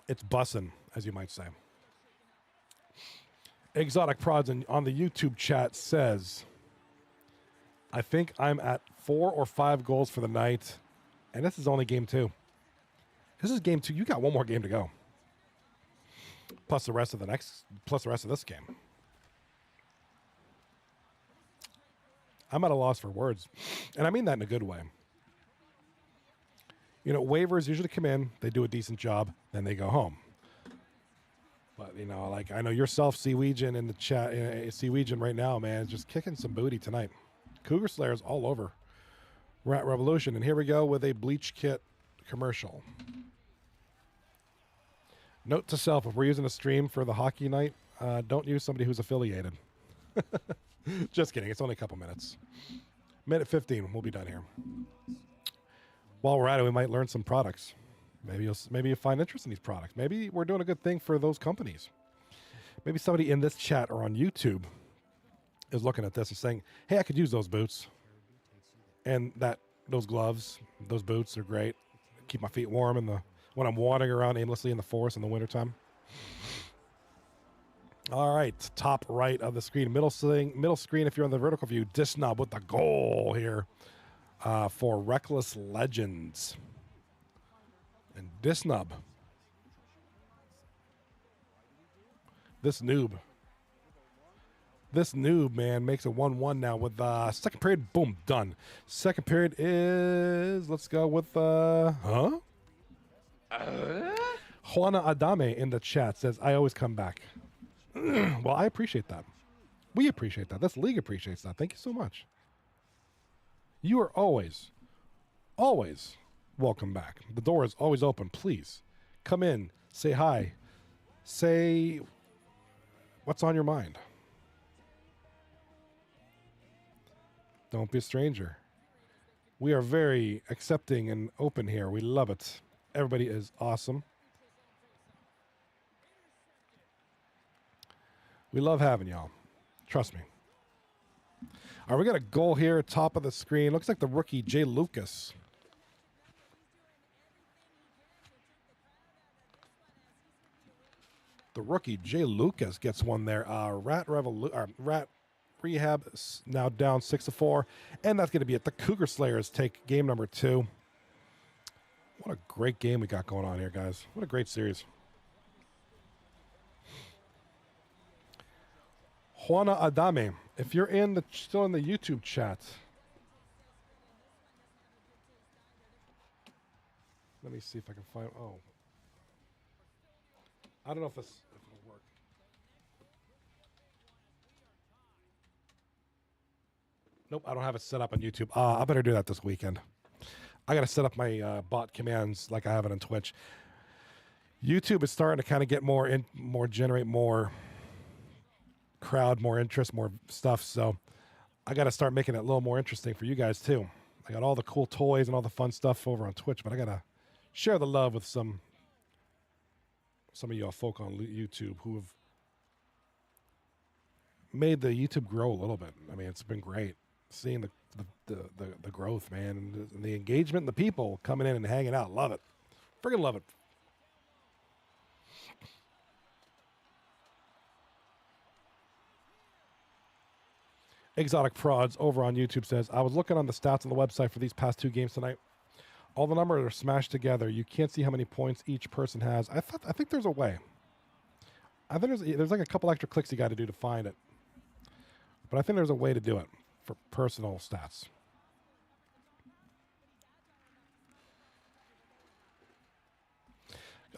It's bussin', as you might say. Exotic Prods on the YouTube chat says, I think I'm at 4 or 5 goals for the night, and this is only game 2. This is game 2. You got one more game to go. Plus the rest of this game. I'm at a loss for words, and I mean that in a good way. Waivers usually come in, they do a decent job, then they go home. But, I know yourself, Seawegian, in the chat, Seawegian right now, man, is just kicking some booty tonight. Cougar Slayers all over Rat Revolution. And here we go with a Bleach Kit commercial. Note to self, if we're using a stream for the hockey night, don't use somebody who's affiliated. Just kidding. It's only a couple minutes. Minute 15, we'll be done here. While we're at it, we might learn some products. Maybe you'll find interest in these products. Maybe we're doing a good thing for those companies. Maybe somebody in this chat or on YouTube is looking at this and saying, hey, I could use those boots. And those gloves, those boots are great. Keep my feet warm when I'm wandering around aimlessly in the forest in the wintertime. All right, top right of the screen. Middle screen if you're on the vertical view. Disnob with the goal here for Reckless Legends. And Disnub, This noob, man, makes a 1-1 now with second period. Boom, done. Second period is, let's go with, Juana Adame in the chat says, I always come back. Well, I appreciate that. We appreciate that. This league appreciates that. Thank you so much. You are always welcome back. The door is always open. Please come in, say hi, say what's on your mind. Don't be a stranger. We are very accepting and open here. We love it. Everybody is awesome. We love having y'all. Trust me. All right, we got a goal here, top of the screen. Looks like the rookie, Jay Lucas. The rookie, Jay Lucas, gets one there. Rat Rehab now down 6-4. And that's going to be it. The Cougar Slayers take game number 2. What a great game we got going on here, guys. What a great series. Juana Adame, if you're still in the YouTube chat, let me see if I can find. Oh, I don't know if this will work. Nope, I don't have it set up on YouTube. I better do that this weekend. I got to set up my bot commands like I have it on Twitch. YouTube is starting to kind of get generate more crowd, more interest, more stuff. So I got to start making it a little more interesting for you guys too. I got all the cool toys and all the fun stuff over on Twitch, but I got to share the love with some of y'all folk on YouTube who have made the YouTube grow a little bit. I mean, it's been great seeing the growth, man, and the engagement and the people coming in and hanging out. Love it. Freaking love it. Exotic Prods over on YouTube says, I was looking on the stats on the website for these past 2 games tonight. All the numbers are smashed together. You can't see how many points each person has. I think there's a way. I think there's like a couple extra clicks you got to do to find it. But I think there's a way to do it for personal stats.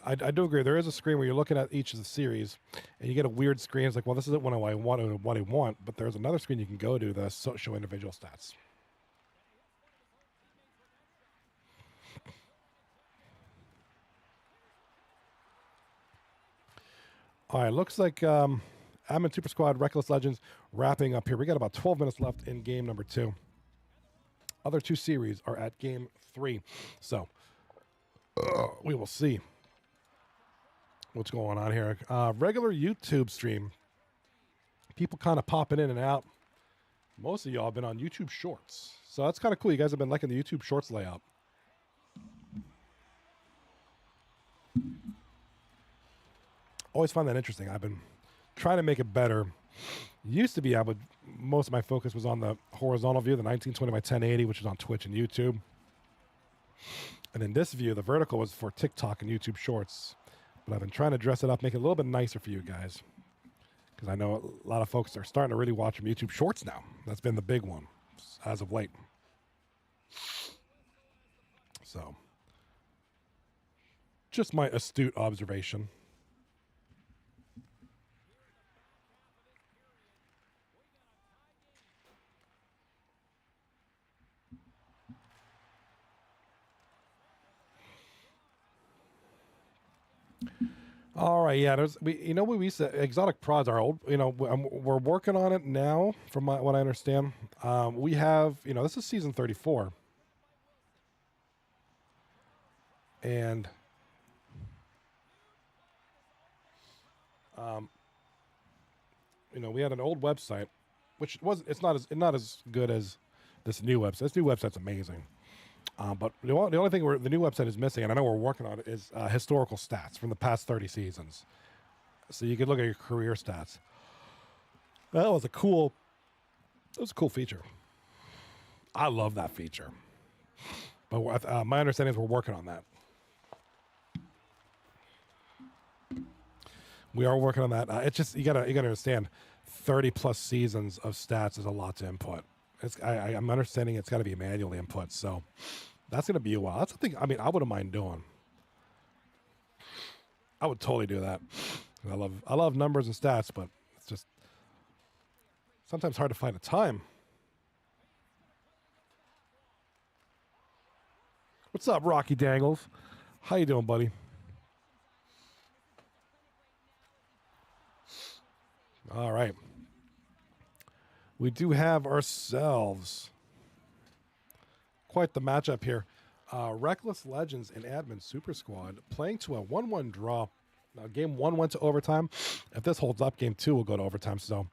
I do agree. There is a screen where you're looking at each of the series, and you get a weird screen. It's like, well, this isn't what I want. But there's another screen you can go to that show individual stats. All right, looks like Admin Super Squad Reckless Legends wrapping up here. We got about 12 minutes left in game number 2. Other 2 series are at game 3. So we will see what's going on here. Regular YouTube stream. People kind of popping in and out. Most of y'all have been on YouTube Shorts. So that's kind of cool. You guys have been liking the YouTube Shorts layout. Always find that interesting. I've been trying to make it better. Used to be, most of my focus was on the horizontal view, the 1920 by 1080, which is on Twitch and YouTube. And in this view, the vertical was for TikTok and YouTube Shorts. But I've been trying to dress it up, make it a little bit nicer for you guys. Because I know a lot of folks are starting to really watch from YouTube Shorts now. That's been the big one as of late. So, just my astute observation. All right, yeah. We said Exotic Prods are old. We're working on it now, from what I understand. We have, this is season 34, and we had an old website, which it's not as good as this new website. This new website's amazing. But the only thing the new website is missing, and I know we're working on it, is historical stats from the past 30 seasons. So you could look at your career stats. That was a cool feature. I love that feature. But my understanding is we're working on that. We are working on that. It's just you gotta understand. 30 plus seasons of stats is a lot to input. I'm understanding it's got to be manually input, so that's going to be a while. That's the thing. I mean, I wouldn't mind doing. I would totally do that. I love numbers and stats, but it's just sometimes hard to find a time. What's up, Rocky Dangles? How you doing, buddy? All right. We do have ourselves quite the matchup here. Reckless Legends and Admin Super Squad playing to a 1-1 draw. Now, game 1 went to overtime. If this holds up, game 2 will go to overtime. So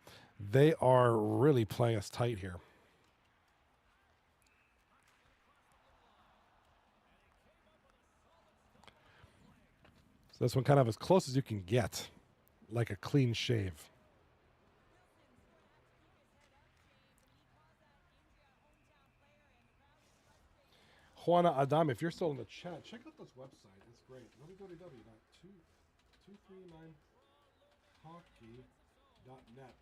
they are really playing us tight here. So this one kind of as close as you can get, like a clean shave. Juana Adam, if you're still in the chat, check out this website. It's great. www.239hockey.net.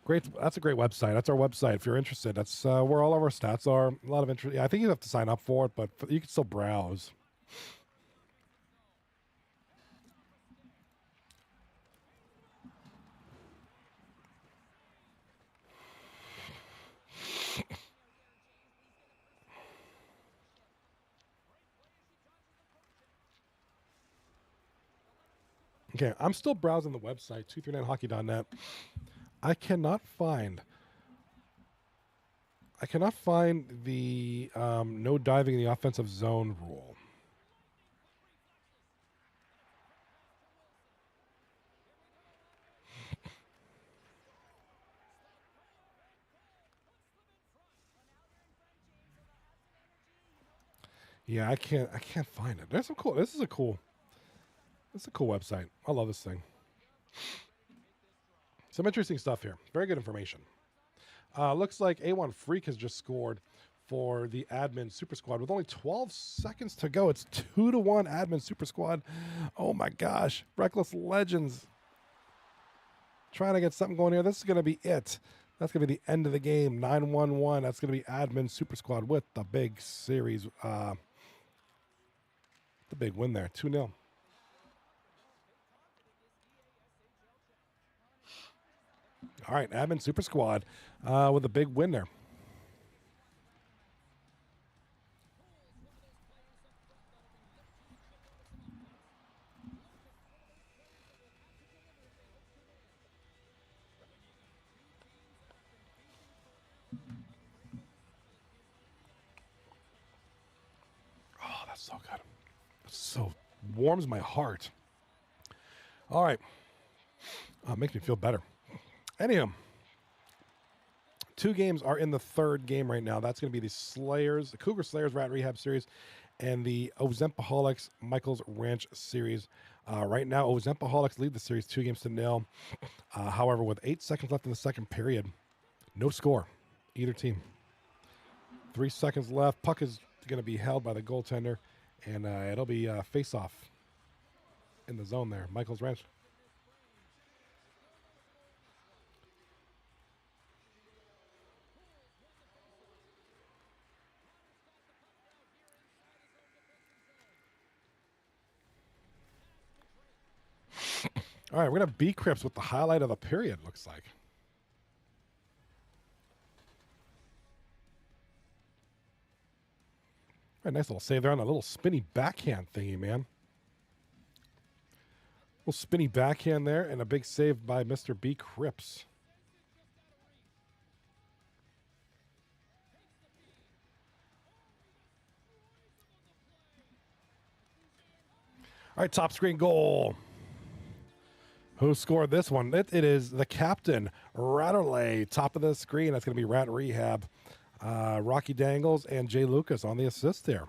Great. That's a great website. That's our website. If you're interested, that's where all of our stats are. A lot of interest. Yeah, I think you have to sign up for it, but you can still browse. Okay, I'm still browsing the website, 239hockey.net. I cannot find the no diving in the offensive zone rule. Yeah, I can't find it. There's some cool. This is a cool website. I love this thing. Some interesting stuff here. Very good information. Looks like A1 Freak has just scored for the Admin Super Squad with only 12 seconds to go. It's 2-1 Admin Super Squad. Oh my gosh. Reckless Legends trying to get something going here. This is going to be it. That's going to be the end of the game. 9-1-1. That's going to be Admin Super Squad with the big series. The big win there. 2-0. All right, Admin Super Squad with a big win there. Oh, that's so good. It's so warms my heart. All right. Makes me feel better. Anyhow, 2 games are in the 3rd game right now. That's going to be the Cougar Slayers Rat Rehab series and the Ozempoholics Michael's Ranch series. Right now, Ozempoholics lead the series 2-0. However, with 8 seconds left in the second period, no score, either team. 3 seconds left. Puck is going to be held by the goaltender, and it'll be face-off in the zone there. Michael's Ranch. All right, we're going to B Crips with the highlight of the period, looks like. All right, nice little save there on a little spinny backhand thingy, man. Little spinny backhand there and a big save by Mr. B Crips. All right, top screen goal. Who scored this one? It is the captain, Ratterley. Top of the screen. That's going to be Rat Rehab. Rocky Dangles and Jay Lucas on the assist there.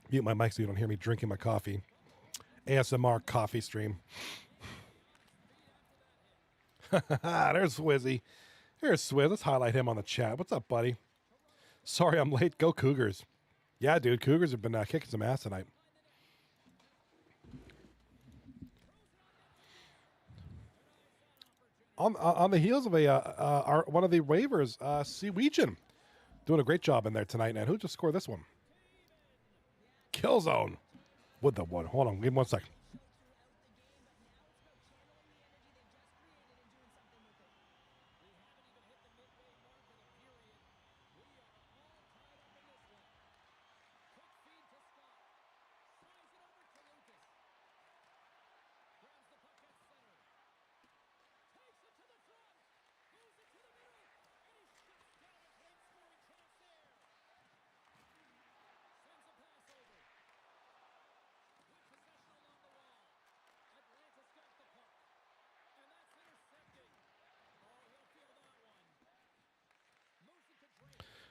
Mute my mic so you don't hear me drinking my coffee. ASMR coffee stream. There's Swizzy. Here's Swizz. Let's highlight him on the chat. What's up, buddy? Sorry I'm late. Go Cougars. Yeah, dude. Cougars have been kicking some ass tonight. On the heels of one of the waivers, Seawegian doing a great job in there tonight. And who just scored this one? Killzone with the one. Hold on, give me 1 second.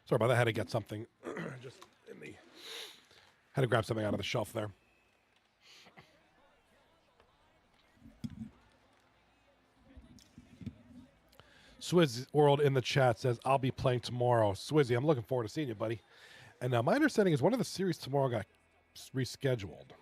Sorry about that. I had to get something. Just in the. Had to grab something out of the shelf there. Swizz World in the chat says, I'll be playing tomorrow. Swizzy, I'm looking forward to seeing you, buddy. And my understanding is one of the series tomorrow got rescheduled.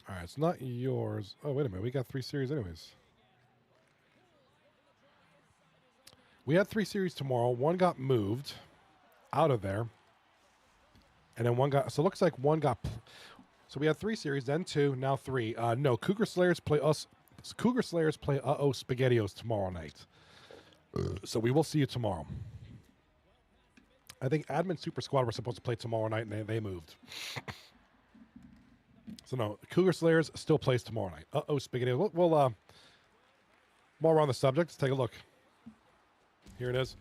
All right, it's not yours. Oh, wait a minute. We got 3 series anyways. We had 3 series tomorrow. 1 got moved out of there. And then 1 got... So it looks like 1 got... So we had 3 series, then 2, now 3. No, Cougar Slayers play us... Cougar Slayers play Uh-Oh SpaghettiOs tomorrow night. So we will see you tomorrow. I think Admin Super Squad were supposed to play tomorrow night, and they moved. So no, Cougar Slayers still plays tomorrow night. Uh-oh, SpaghettiOs. We'll while we're on the subject, let's take a look. Here it is.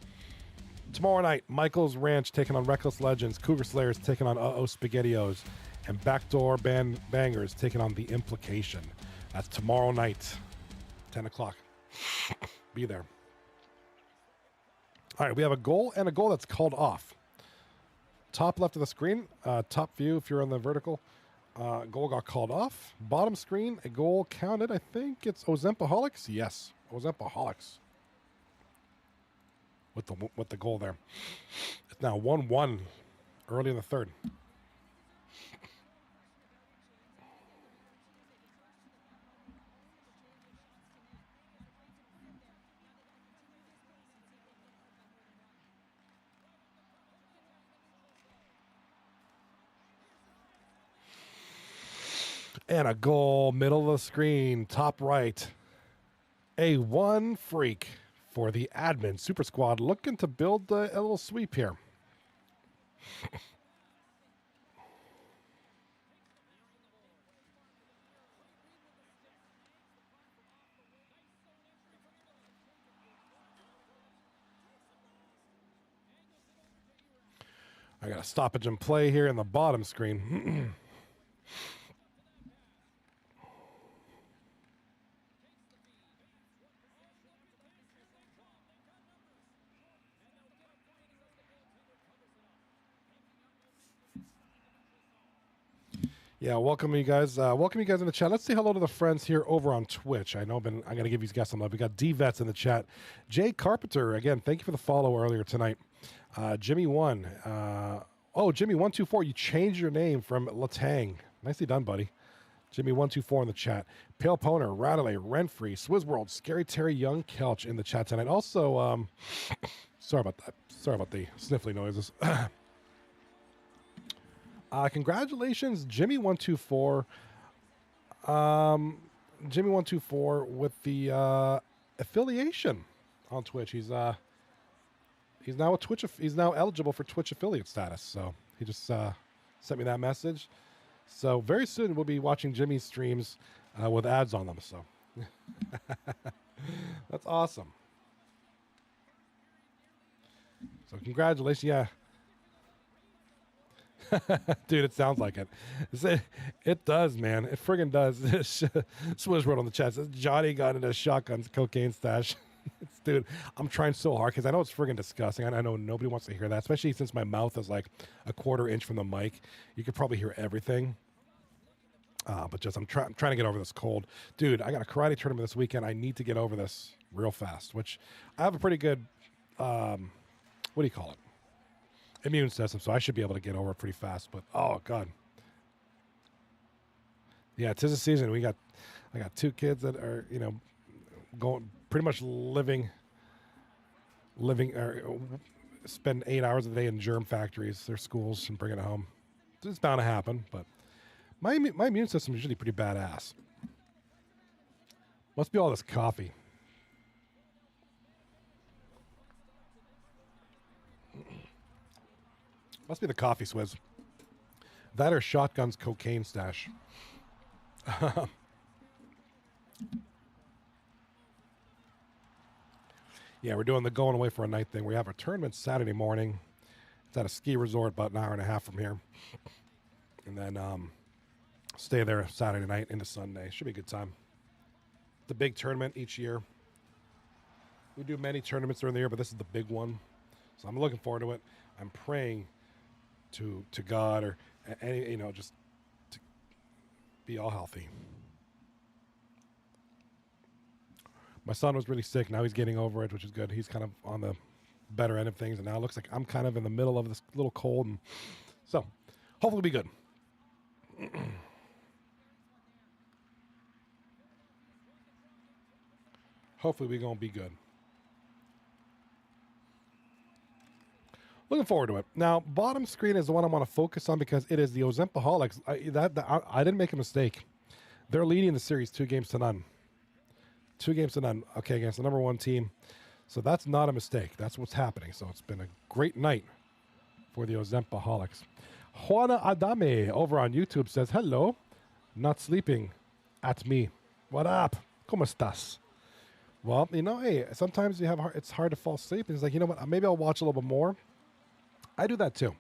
Tomorrow night, Michael's Ranch taking on Reckless Legends. Cougar Slayers taking on Uh-Oh SpaghettiOs. And Backdoor Bangers taking on The Implication. That's tomorrow night, 10 o'clock. Be there. All right, we have a goal and a goal that's called off. Top left of the screen, top view if you're on the vertical. Goal got called off. Bottom screen, a goal counted. I think it's Ozempoholics. Yes, Ozempoholics. With the goal there. It's now 1-1 early in the third. And a goal, middle of the screen, top right. A 1 freak for the Admin Super Squad, looking to build a little sweep here. I got a stoppage and play here in the bottom screen. Yeah, welcome you guys. Welcome you guys in the chat. Let's say hello to the friends here over on Twitch. I'm going to give these guys some love. We got D-Vets in the chat. Jay Carpenter, again, thank you for the follow earlier tonight. Jimmy1. Jimmy124, you changed your name from Latang. Nicely done, buddy. Jimmy124 in the chat. Pale Poner, Radley, Renfree, Swizzworld, Scary Terry, Young Kelch in the chat tonight. Also, sorry about that. Sorry about the sniffly noises. Congratulations, Jimmy124. Jimmy124 with the affiliation on Twitch. He's now a Twitch. He's now eligible for Twitch affiliate status. So he just sent me that message. So very soon we'll be watching Jimmy's streams with ads on them. So that's awesome. So congratulations, yeah. Dude, it sounds like it. It does, man. It friggin' does. Swizz wrote on the chat. Says Johnny got into a shotgun cocaine stash. It's Dude, I'm trying so hard because I know it's friggin' disgusting. I know nobody wants to hear that, especially since my mouth is like a quarter inch from the mic. You could probably hear everything. But just I'm trying to get over this cold. Dude, I got a karate tournament this weekend. I need to get over this real fast, which I have a pretty good, what do you call it? Immune system, so I should be able to get over it pretty fast. But, oh, God. Yeah, 'tis the season. I got 2 kids that are, going pretty much living or spend 8 hours a day in germ factories, their schools, and bring it home. It's bound to happen, but my immune system is usually pretty badass. Must be all this coffee. Must be the coffee, Swizz. That or Shotgun's cocaine stash. Yeah, we're doing the going away for a night thing. We have a tournament Saturday morning. It's at a ski resort about an hour and a half from here. And then stay there Saturday night into Sunday. Should be a good time. The big tournament each year. We do many tournaments during the year, but this is the big one. So I'm looking forward to it. I'm praying to God or any, just to be all healthy. My son was really sick. Now he's getting over it, which is good. He's kind of on the better end of things, and now it looks like I'm kind of in the middle of this little cold. And so hopefully it'll be good. Hopefully we're going to be good. Looking forward to it. Now, bottom screen is the one I want to focus on because it is the Ozempoholics. I didn't make a mistake. They're leading the series 2-0. 2-0. Okay, against the number 1 team. So that's not a mistake. That's what's happening. So it's been a great night for the Ozempoholics. Juana Adame over on YouTube says, hello, not sleeping at me. What up? ¿Cómo estás? Well, hey, sometimes it's hard to fall asleep. And it's like, you know what? Maybe I'll watch a little bit more. I do that too.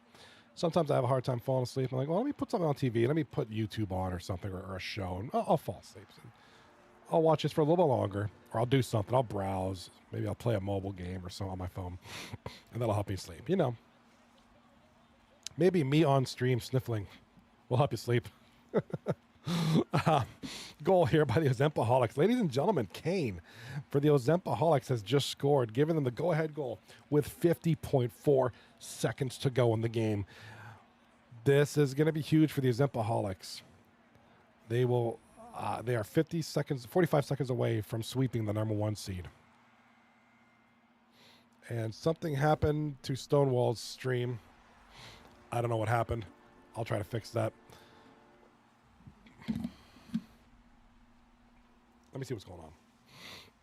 Sometimes I have a hard time falling asleep. I'm like, well, let me put something on TV. Let me put YouTube on or something or a show. And I'll fall asleep. So I'll watch this for a little bit longer, or I'll do something. I'll browse. Maybe I'll play a mobile game or something on my phone, and that'll help me sleep. Maybe me on stream sniffling will help you sleep. Goal here by the Ozempoholics. Ladies and gentlemen, Kane for the Ozempoholics has just scored, giving them the go-ahead goal with 50.4 seconds to go in the game. This is going to be huge for the Ozempoholics. They are 45 seconds away from sweeping the number 1 seed. And something happened to Stonewall's stream. I don't know what happened. I'll try to fix that. Let me see what's going on. All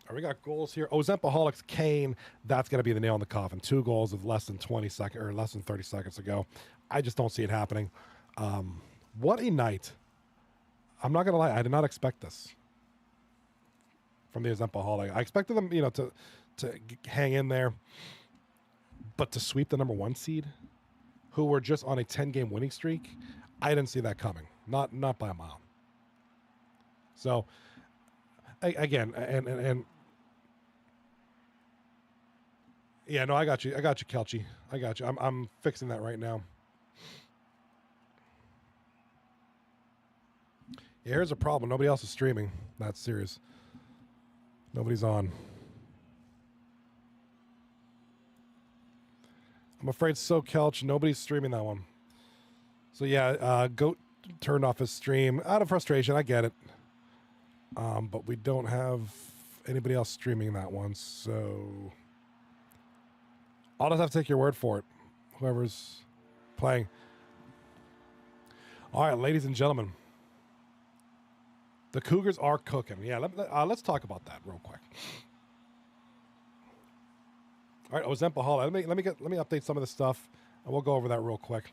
right, we got goals here. Ozempoholics, Kane. That's going to be the nail in the coffin. 2 goals with less than 20 seconds or less than 30 seconds to go. I just don't see it happening. What a night. I'm not going to lie. I did not expect this from the Ozempoholics. I expected them, to hang in there, but to sweep the number 1 seed, who were just on a 10-game winning streak, I didn't see that coming. Not by a mile. So, again, and yeah, no, I got you, Kelchi. I got you. I'm fixing that right now. Yeah, here's a problem. Nobody else is streaming. That's serious. Nobody's on. I'm afraid so, Kelch. Nobody's streaming that one. So, yeah, Goat turned off his stream out of frustration. I get it. But we don't have anybody else streaming that one. So, I'll just have to take your word for it. Whoever's playing. All right, ladies and gentlemen. The Cougars are cooking. Yeah, let's talk about that real quick. All right, Ozempoholics. Let me update some of this stuff, and we'll go over that real quick.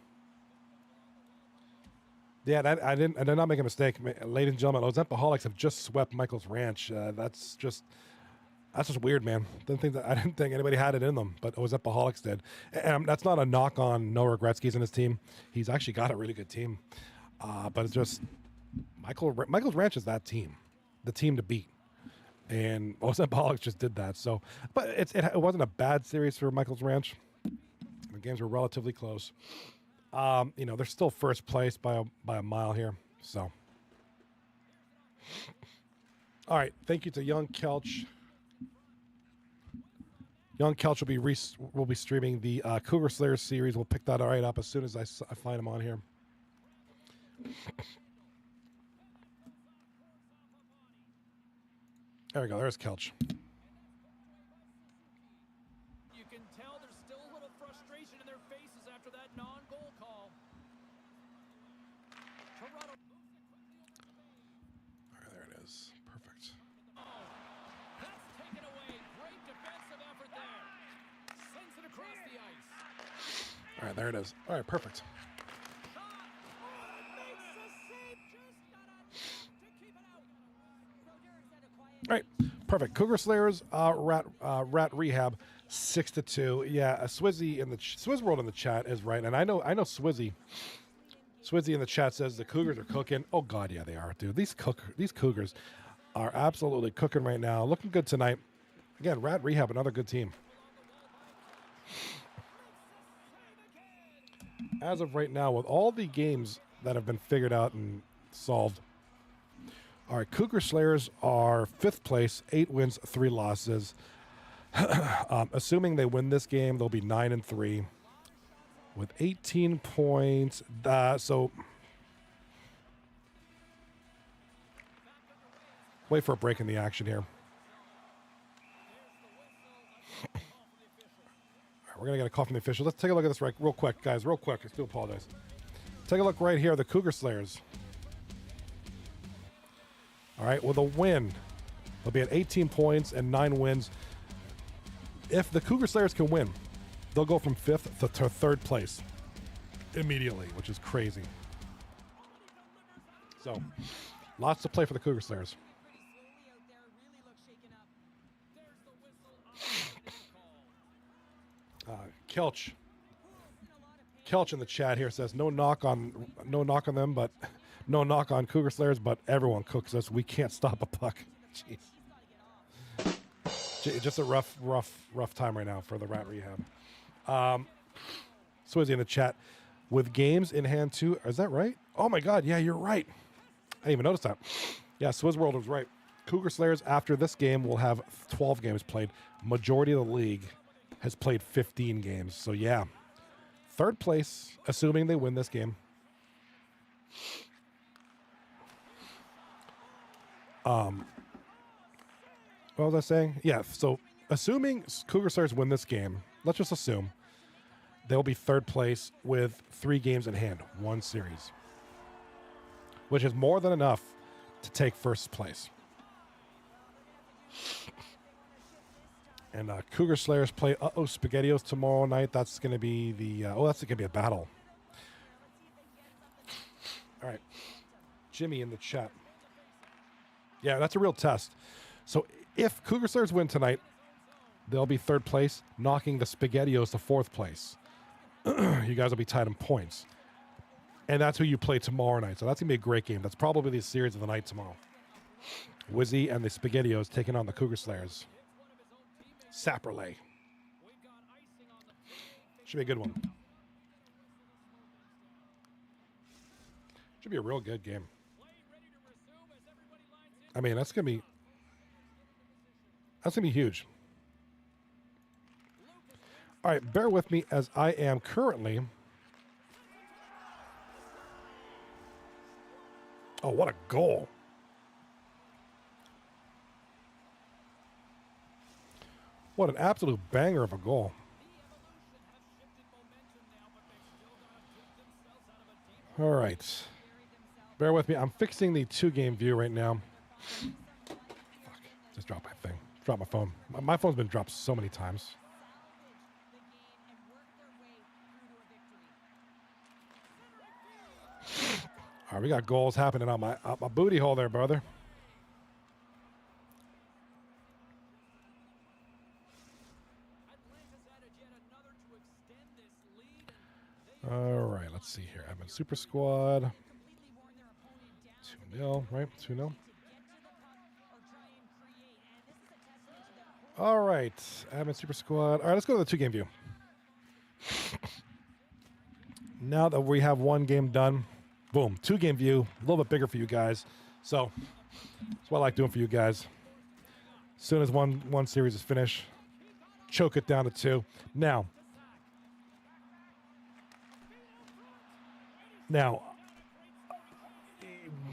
Yeah, I did not make a mistake, ladies and gentlemen. Ozempoholics have just swept Michael's Ranch. That's just weird, man. I didn't think anybody had it in them, but Ozempoholics did. And that's not a knock on Noah Gretzky's and his team. He's actually got a really good team, but it's just Michael's Ranch is that team, the team to beat. And Ozempoholics just did that. So, but it wasn't a bad series for Michael's Ranch. The games were relatively close. You know, they're still first place by a mile here. So, all right. Thank you to Young Kelch. Young Kelch will be streaming the Cougar Slayer series. We'll pick that right up as soon as I find him on here. There we go. There's Kelch. You can tell there's still a little frustration in their faces after that non-goal call. Toronto moves it quickly over the All right, there it is. Perfect. That's taken away. Great defensive effort there. Sends it across the ice. All right, there it is. All right, perfect. Shot. Oh, makes the save. Just got enough to keep it out. All right, perfect. Cougar Slayers, Rat Rehab, 6-2. Yeah, Swizzy in the Swizz World in the chat is right, and I know Swizzy. Swizzy in the chat says the Cougars are cooking. Oh God, yeah, they are, dude. These Cougars are absolutely cooking right now. Looking good tonight. Again, Rat Rehab, another good team. As of right now, with all the games that have been figured out and solved. All right, Cougar Slayers are 5th place, 8 wins, 3 losses. Assuming they win this game, they'll be 9-3 with 18 points. So wait for a break in the action here. All right, we're going to get a call from the officials. Let's take a look at this real quick, guys. Real quick. I do apologize. Take a look right here. The Cougar Slayers. All right, with a win, they'll be at 18 points and 9 wins. If the Cougar Slayers can win, they'll go from 5th to 3rd place immediately, which is crazy. So, lots to play for the Cougar Slayers. Kelch in the chat here says no knock on them, but no knock on Cougar Slayers, but everyone cooks us. We can't stop a puck. Jeez. Just a rough time right now for the Rat Rehab. Swizzy in the chat with games in hand too. Is that right? Oh my God, yeah, you're right. I didn't even notice that. Yeah, Swizz World was right. Cougar Slayers after this game will have 12 games played. Majority of the league has played 15 games. So yeah, 3rd place, assuming they win this game. What was I saying? Yeah, so assuming Cougar Slayers win this game, let's just assume they'll be 3rd place with 3 games in hand, 1 series, which is more than enough to take 1st place. And Cougar Slayers play SpaghettiOs tomorrow night. That's going to be that's going to be a battle. All right, Jimmy in the chat. Yeah, that's a real test. So if Cougar Slayers win tonight, they'll be 3rd place, knocking the SpaghettiOs to 4th place. You guys will be tied in points. And that's who you play tomorrow night. So that's going to be a great game. That's probably the series of the night tomorrow. Wizzy and the SpaghettiOs taking on the Cougar Slayers. Saprolay. Should be a good one. Should be a real good game. I mean, that's gonna be huge. All right, bear with me as I am currently. Oh, what a goal! What an absolute banger of a goal. All right. Bear with me. I'm fixing the 2-game view right now. Fuck. Just dropped my thing. Dropped my phone. My phone's been dropped so many times. All right, we got goals happening on my booty hole there, brother. All right, let's see here. I'm in Super Squad. 2-0, right? 2-0. All right. Admin Super Squad. All right, let's go to the 2-game view. Now that we have 1 game done, boom, 2-game view, a little bit bigger for you guys. So that's what I like doing for you guys. As soon as one series is finished, choke it down to 2. Now,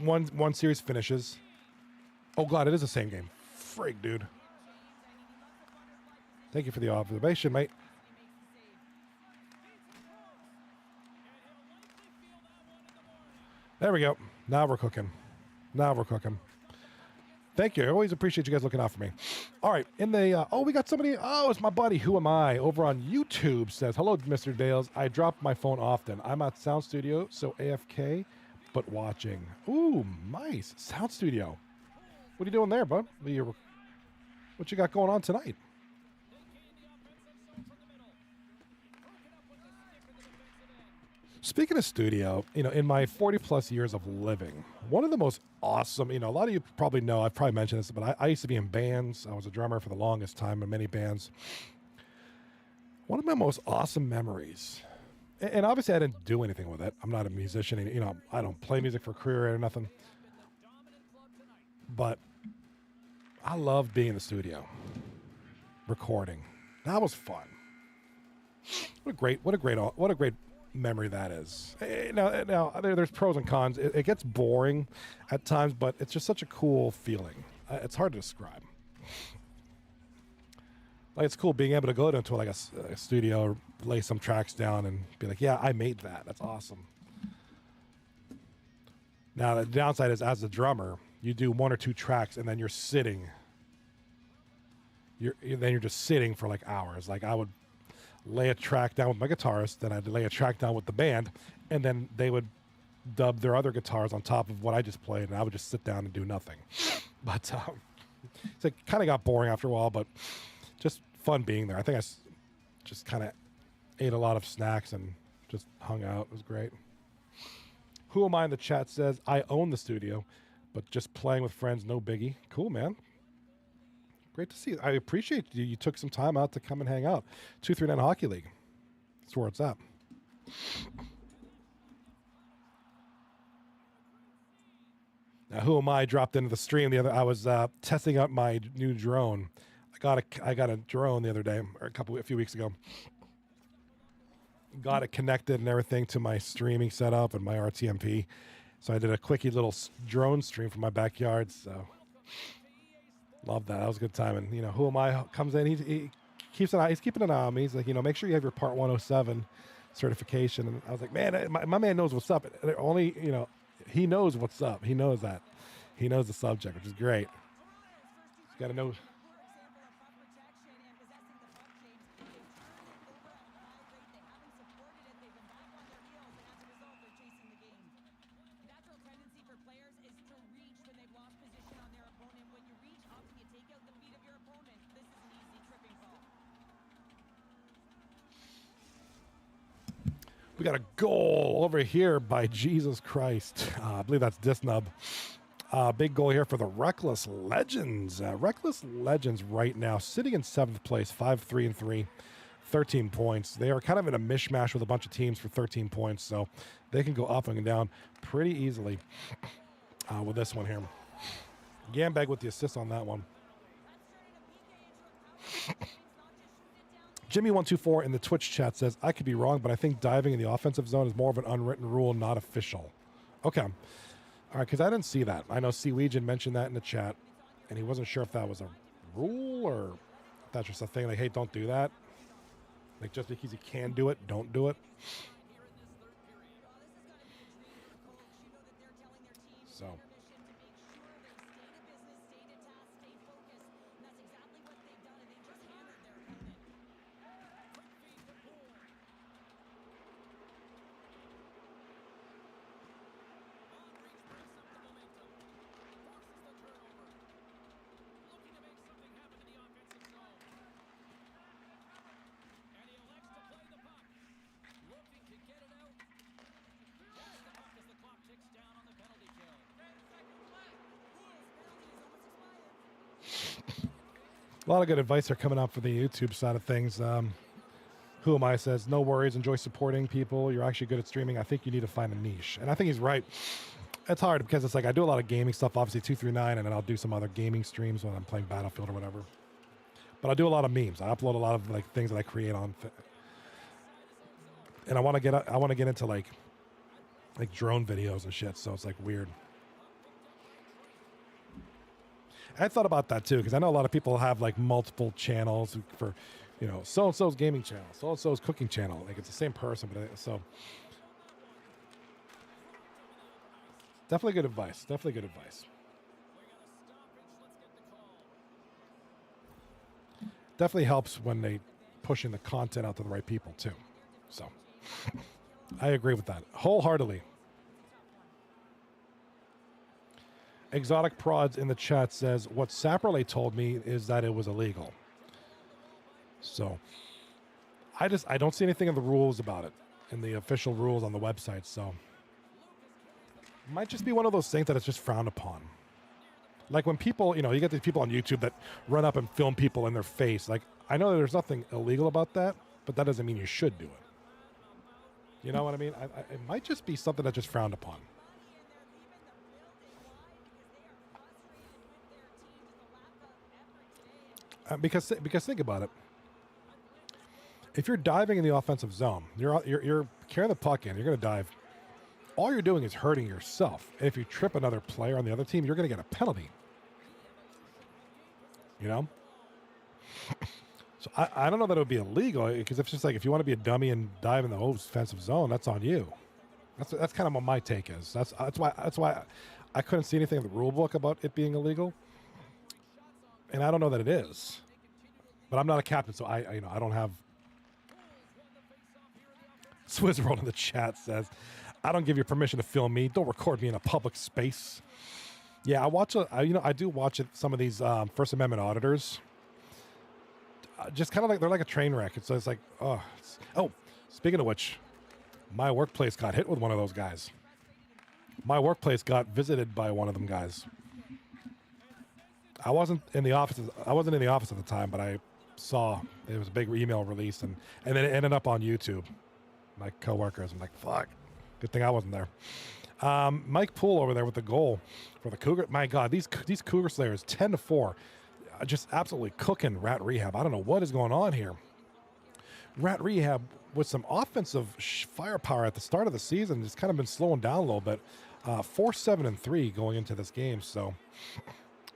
one series finishes. Oh God, it is the same game. Frig, dude. Thank you for the observation, mate. There we go. Now we're cooking. Now we're cooking. Thank you. I always appreciate you guys looking out for me. All right. In the we got somebody. Oh, it's my buddy. Who am I? Over on YouTube says, "Hello, Mr. Dales. I drop my phone often. I'm at Sound Studio, so AFK, but watching." Ooh, nice. Sound Studio. What are you doing there, bud? What you got going on tonight? Speaking of studio, in my 40-plus years of living, one of the most awesome, a lot of you probably know, I've probably mentioned this, but I used to be in bands. I was a drummer for the longest time in many bands. One of my most awesome memories, and obviously I didn't do anything with it. I'm not a musician, I don't play music for a career or nothing. But I loved being in the studio, recording. That was fun. What a great memory that is. Now there's pros and cons. It gets boring at times, but it's just such a cool feeling. It's hard to describe. Like, it's cool being able to go into like a studio, lay some tracks down, and be like, "Yeah, I made that. That's awesome." Now the downside is, as a drummer, you do 1 or 2 tracks, and then you're sitting. You're just sitting for like hours. Like, I would lay a track down with my guitarist, then I'd lay a track down with the band, and then they would dub their other guitars on top of what I just played, and I would just sit down and do nothing. But so it kind of got boring after a while, but just fun being there. I think I just kind of ate a lot of snacks and just hung out. It was great. Who Am I in the chat says, "I own the studio, but just playing with friends, no biggie." Cool, man. Great to see you. I appreciate you. You took some time out to come and hang out. 239 Hockey League. That's where it's at. Now, Who Am I dropped into the stream the other. I was testing out my new drone. I got a drone the other day, or a few weeks ago. Got it connected and everything to my streaming setup and my RTMP. So I did a quickie little drone stream from my backyard. So love that. That was a good time. And Who Am I comes in. He keeps an eye. He's keeping an eye on me. He's like, make sure you have your Part 107 certification. And I was like, man, my man knows what's up. Only he knows what's up. He knows that. He knows the subject, which is great. Got to know. We got a goal over here by Jesus Christ. I believe that's Disnub. Big goal here for the Reckless Legends. Reckless Legends right now sitting in 7th place, 5-3-3, 13 points. They are kind of in a mishmash with a bunch of teams for 13 points, so they can go up and down pretty easily with this one here. Gambag with the assist on that one. Jimmy124 in the Twitch chat says, "I could be wrong, but I think diving in the offensive zone is more of an unwritten rule, not official." Okay. All right, because I didn't see that. I know Seawegian mentioned that in the chat, and he wasn't sure if that was a rule or if that's just a thing. Like, hey, don't do that. Like, just because you can do it, don't do it. So. A lot of good advice are coming out for the YouTube side of things. Who Am I says, no worries, enjoy supporting people. You're actually good at streaming. I think you need to find a niche. And I think he's right. It's hard because it's like I do a lot of gaming stuff, obviously 239, and then I'll do some other gaming streams when I'm playing Battlefield or whatever. But I do a lot of memes. I upload a lot of like things that I create on, and I want to get into like drone videos and shit. So it's like weird. I thought about that too because I know a lot of people have like multiple channels for, you know, so and so's gaming channel, so and so's cooking channel. Like it's the same person, but so definitely good advice. Definitely good advice. Definitely helps when they pushing the content out to the right people too. So I agree with that wholeheartedly. Exotic Prods in the chat says, what Saprole told me is that it was illegal. So I don't see anything in the rules about it, in the official rules on the website. So it might just be one of those things that it's just frowned upon. Like when people, you know, you get these people on YouTube that run up and film people in their face. Like I know there's nothing illegal about that, but that doesn't mean you should do it. You know what I mean? It might just be something that's just frowned upon. Because think about it. If you're diving in the offensive zone, you're carrying the puck in, you're going to dive. All you're doing is hurting yourself. And if you trip another player on the other team, you're going to get a penalty. You know? So I don't know that it would be illegal because it's just like if you want to be a dummy and dive in the offensive zone, that's on you. That's kind of what my take is. That's why I couldn't see anything in the rule book about it being illegal. And I don't know that it is, but I'm not a captain, so I don't have. Swizzroll in the chat says, "I don't give you permission to film me. Don't record me in a public space." Yeah, I do watch some of these First Amendment auditors. Just kind of like they're like a train wreck. It's like speaking of which, my workplace got hit with one of those guys. My workplace got visited by one of them guys. I wasn't in the office at the time, but I saw there was a big email release, and then it ended up on YouTube. My coworkers, I'm like, fuck. Good thing I wasn't there. Mike Poole over there with the goal for the Cougar. My God, these Cougar Slayers, 10-4, just absolutely cooking Rat Rehab. I don't know what is going on here. Rat Rehab with some offensive firepower at the start of the season, it's kind of been slowing down a little bit. 4-7-3 going into this game, so.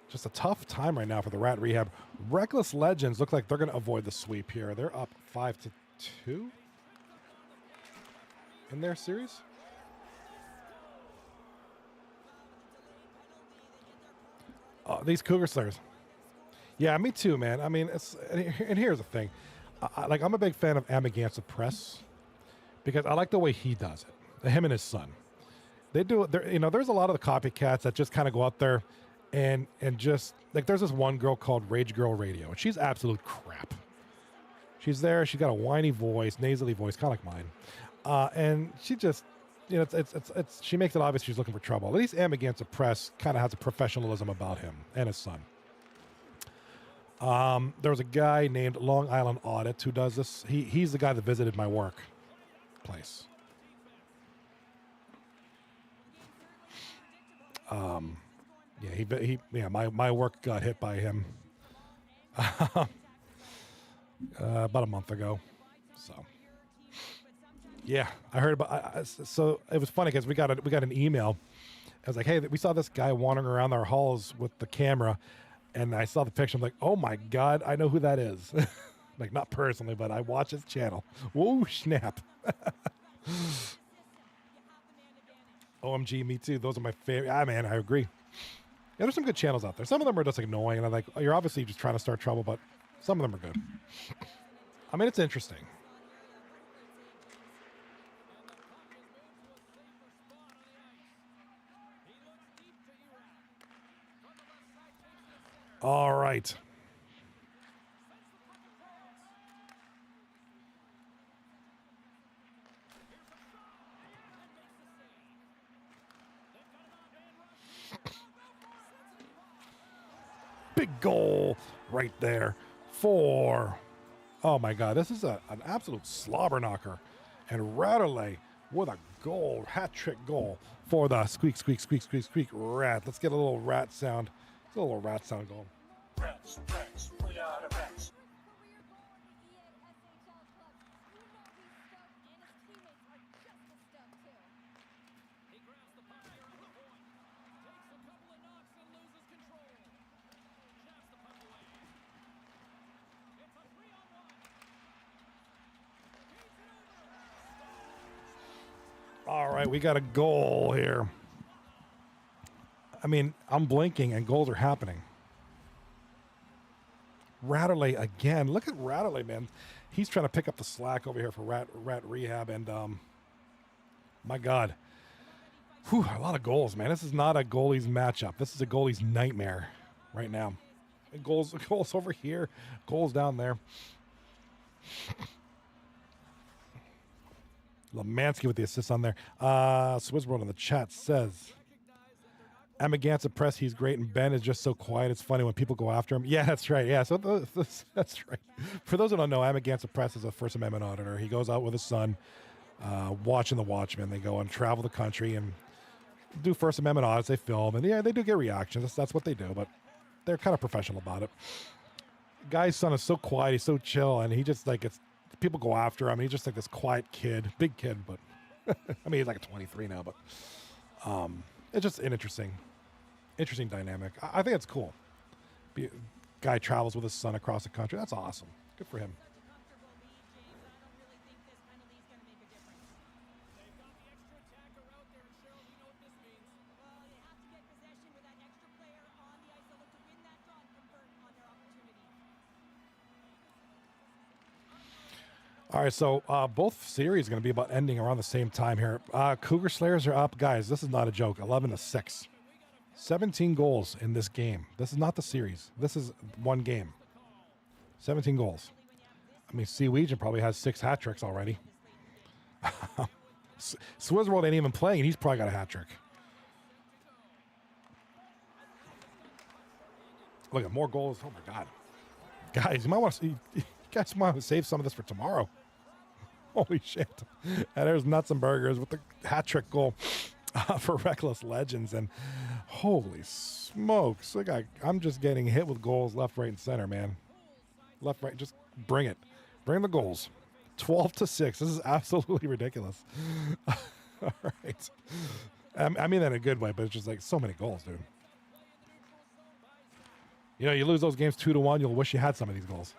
Just a tough time right now for the Rat Rehab. Reckless Legends look like they're going to avoid the sweep here. They're up 5-2 in their series. These Cougar Slayers. Yeah, me too, man. I mean, and here's the thing. I'm a big fan of Amagansett Press because I like the way he does it. Him and his son. They do it. You know, there's a lot of the copycats that just kind of go out there and just like there's this one girl called Rage Girl Radio, and she's absolute crap. She's there. She's got a whiny voice, nasally voice, kind of like mine, and she just, you know, it's she makes it obvious she's looking for trouble. At least Amagansett Press kind of has a professionalism about him and his son. There was a guy named Long Island Audit who does this. He's the guy that visited my workplace. Yeah, my work got hit by him about a month ago. So yeah, I heard about. So it was funny because we got an email. I was like, hey, we saw this guy wandering around our halls with the camera, and I saw the picture. I'm like, oh my God, I know who that is. Like not personally, but I watch his channel. Whoa, snap. OMG, me too. Those are my favorite. Man, I agree. Yeah, there's some good channels out there. Some of them are just annoying, and I'm like, you're obviously just trying to start trouble, but some of them are good. I mean, it's interesting. All right. big goal right there for, oh my God, this is an absolute slobber knocker. And Ratterley with a goal, hat trick goal for the squeak, squeak, squeak, squeak, squeak rat. Let's get a little rat sound. Let's get a little rat sound going. Rats, rats, we are the rats. Career goal on the EA SHL club. You know he's stoked, and his teammates are just as stoked too. He grabs the puck here at the point. Takes a couple of knocks and loses control. Jabs the puck away. It's a 3-on-1. Beats it over. All right, we got a goal here. I mean, I'm blinking and goals are happening. Ratterley again. Look at Ratterley, man. He's trying to pick up the slack over here for Rat Rehab, and my God. Whew, a lot of goals, man. This is not a goalie's matchup. This is a goalie's nightmare right now. And goals over here, goals down there. Lemansky with the assist on there. Swissworld in the chat says, Amagansett press, he's great, and Ben is just so quiet. It's funny when people go after him. Yeah, that's right. Yeah, so that's right. For those who don't know, Amagansett press is a First Amendment auditor. He goes out with his son, watching the Watchmen. They go and travel the country and do First Amendment audits. They film, and yeah, they do get reactions. That's what they do, but they're kind of professional about it. Guy's son is so quiet. He's so chill, and he just like, it's people go after him. He's just like this quiet kid, big kid, but I mean, he's like 23 now, but it's just an interesting dynamic. I think it's cool. Guy travels with his son across the country. That's awesome. Good for him. Such a comfortable lead, James. I don't really think this penalty's going to make a difference. They've got the extra attacker out there, and Cheryl, you know what this means. Well, they have to get possession with that extra player on the ice. They'll look to win that draw and convert on their opportunity. All right, so both series are going to be about ending around the same time here. Cougar Slayers are up. Guys, this is not a joke. 11-6. 17 goals in this game. This is not the series. This is one game. 17 goals. I mean, Seawegian probably has 6 hat tricks already. Swizzworld ain't even playing, and he's probably got a hat trick. Look at more goals. Oh my God, guys, you guys might want to save some of this for tomorrow. Holy shit! And there's Nuts and Burgers with the hat trick goal for Reckless Legends, and holy smokes! Look, I'm just getting hit with goals left, right, and center, man. Left, right, just bring it, bring the goals. 12-6. This is absolutely ridiculous. All right, I mean that in a good way, but it's just like so many goals, dude. You know, you lose those games 2-1, you'll wish you had some of these goals.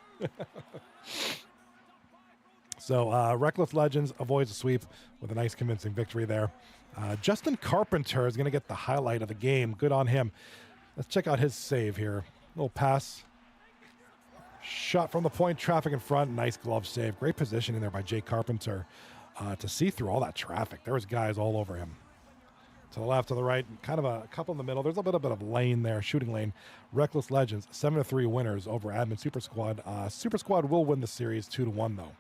So Reckless Legends avoids a sweep with a nice convincing victory there. Justin Carpenter is going to get the highlight of the game. Good on him. Let's check out his save here. Little pass. Shot from the point, traffic in front. Nice glove save. Great positioning there by Jay Carpenter to see through all that traffic. There was guys all over him. To the left, to the right, kind of a couple in the middle. There's a bit of lane there, shooting lane. Reckless Legends, 7-3 winners over Admin Super Squad. Super Squad will win the series 2-1, though.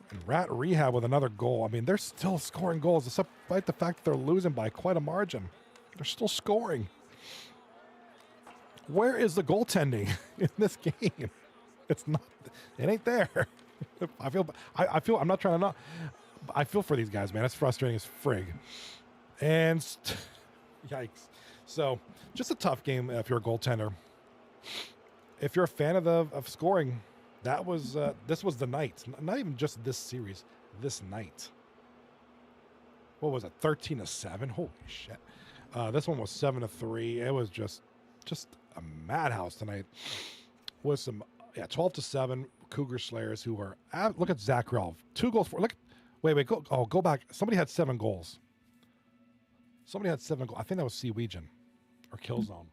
And Rat Rehab with another goal. I mean, they're still scoring goals, despite the fact that they're losing by quite a margin. They're still scoring. Where is the goaltending in this game? It's not. It ain't there. I feel. I'm not trying to not. I feel for these guys, man. It's frustrating as frig. And yikes. So, just a tough game if you're a goaltender. If you're a fan of scoring, this was the night. Not even just this series. This night. What was it? 13-7. Holy shit. This one was 7-3. It was just a madhouse tonight. With some 12-7 Cougar Slayers who are. Look at Zach Relv. 2 goals for. Look. Wait, go back. Somebody had 7 goals. Somebody had 7 goals. I think that was Seawegian or Killzone.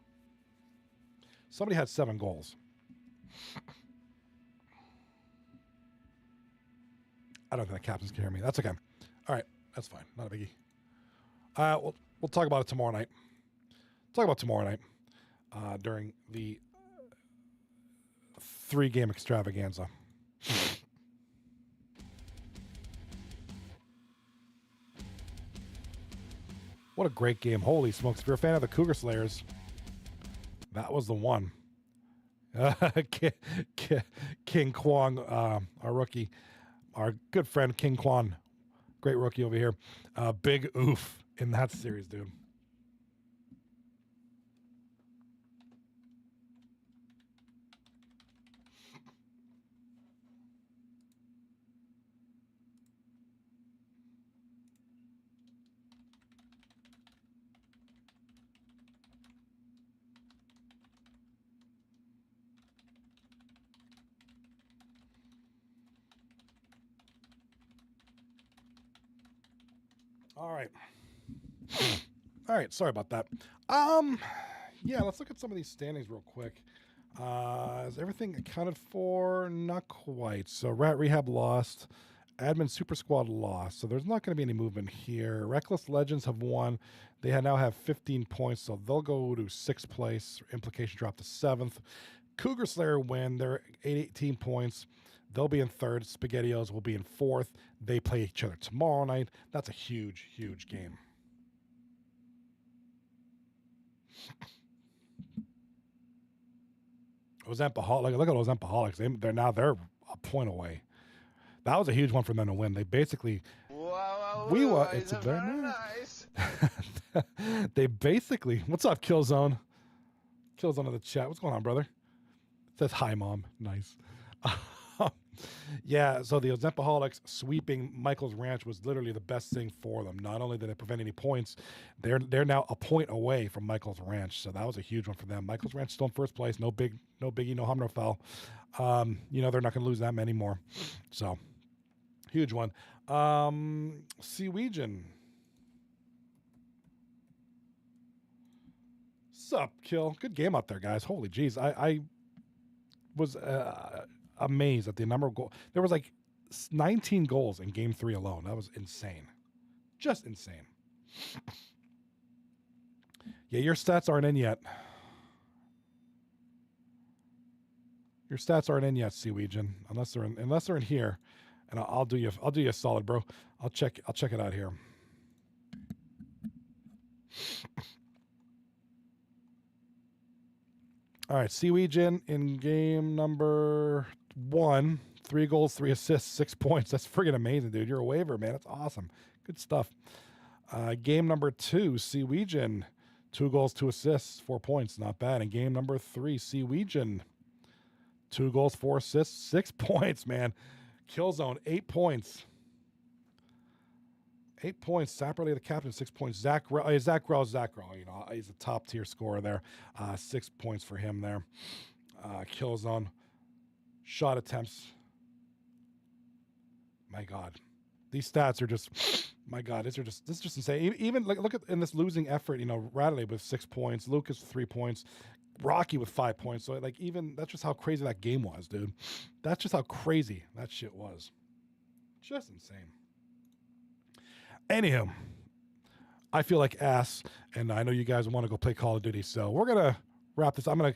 Somebody had 7 goals. I don't think the captains can hear me. That's okay. All right, that's fine. Not a biggie. We'll talk about it tomorrow night. During the 3-game extravaganza. What a great game. Holy smokes. If you're a fan of the Cougar Slayers, That was the one. King Kwong, our rookie, our good friend King Kwon, great rookie over here. Big oof in that series, dude. All right. All right, sorry about that. Yeah, let's look at some of these standings real quick. Is everything accounted for? Not quite. So Rehab lost. Admin Super Squad lost. So there's not going to be any movement here. Reckless Legends have won. They now have 15 points, so they'll go to 6th place. Implication drop to 7th. Cougar Slayer win. They're 18 points. They'll be in 3rd. SpaghettiOs will be in 4th. They play each other tomorrow night. That's a huge, huge game. Ozempoholics. Look at Ozempoholics. They're a point away. That was a huge one for them to win. They basically it's very nice. They basically, what's up, Killzone? Killzone in the chat. What's going on, brother? It says hi, mom. Nice. Yeah, so the Ozempoholics sweeping Michael's Ranch was literally the best thing for them. Not only did it prevent any points, they're now a point away from Michael's Ranch, so that was a huge one for them. Michael's Ranch still in 1st place, no biggie, no hum, no foul. They're not going to lose that many more, so huge one. Seawegian. Sup, Kill? Good game out there, guys. Holy jeez, I was amazed at the number of goals. There was like 19 goals in game 3 alone. That was insane. Just insane. Yeah, your stats aren't in yet. Your stats aren't in yet, Seawegian, unless they're in here. And I'll do you a solid, bro. I'll check it out here. All right, Seawegian in game number 1, 3 goals, 3 assists, 6 points. That's friggin' amazing, dude. You're a waiver, man. That's awesome. Good stuff. Game number 2, Seawegian, 2 goals, 2 assists, 4 points. Not bad. And game number 3, Seawegian, 2 goals, 4 assists, 6 points, man. Killzone, 8 points. 8 points. Sapperly, the captain, 6 points. Zach Grell. He's a top tier scorer there. 6 points for him there. Killzone. Shot attempts. My God. These stats are just, my God, this is just insane. Even look at in this losing effort, Radley with 6 points, Lucas with 3 points, Rocky with 5 points. So that's just how crazy that game was, dude. That's just how crazy that shit was. Just insane. Anywho, I feel like ass, and I know you guys want to go play Call of Duty, so we're gonna wrap this. I'm gonna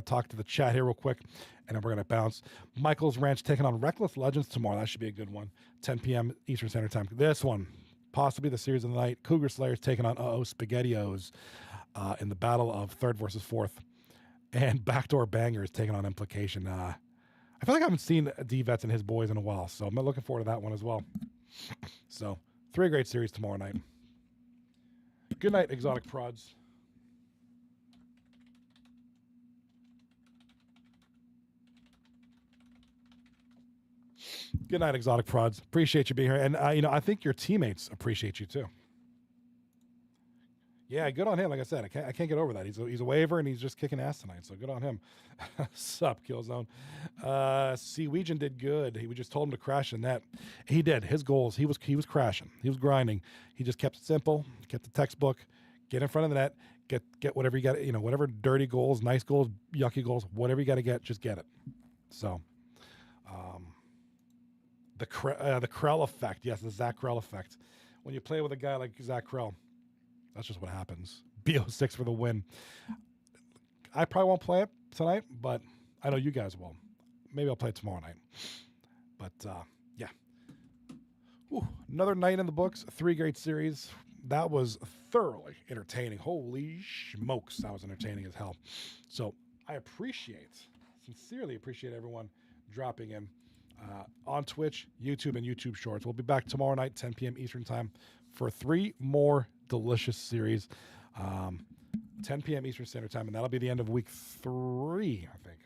talk to the chat here real quick, and then we're gonna bounce. Michael's Ranch taking on Reckless Legends tomorrow. That should be a good one. 10 p.m. Eastern Standard Time. This one, possibly the series of the night. Cougar Slayers taking on SpaghettiOs in the battle of 3rd versus 4th, and Backdoor Bangers taking on Implication. I feel like I haven't seen D-Vets and his boys in a while, so I'm looking forward to that one as well. So, 3 great series tomorrow night. Good night, Exotic Prods. Good night, Exotic Prods. Appreciate you being here. And, I think your teammates appreciate you too. Yeah, good on him. Like I said, I can't get over that. He's a waiver and he's just kicking ass tonight. So good on him. Sup, Killzone. Seawegian did good. We just told him to crash the net. He did. His goals. He was crashing. He was grinding. He just kept it simple. Kept the textbook. Get in front of the net. Get whatever you got. Whatever dirty goals, nice goals, yucky goals, whatever you got to get, just get it. So, the Krell effect. Yes, the Zach Krell effect. When you play with a guy like Zach Krell, that's just what happens. BO6 for the win. I probably won't play it tonight, but I know you guys will. Maybe I'll play it tomorrow night. But, yeah. Another night in the books. 3 great series. that was thoroughly entertaining. Holy smokes, that was entertaining as hell. So I sincerely appreciate everyone dropping in on Twitch, YouTube, and YouTube Shorts. We'll be back tomorrow night, 10 p.m. Eastern Time, for 3 more delicious series. 10 p.m. Eastern Standard Time, and that'll be the end of week 3, I think.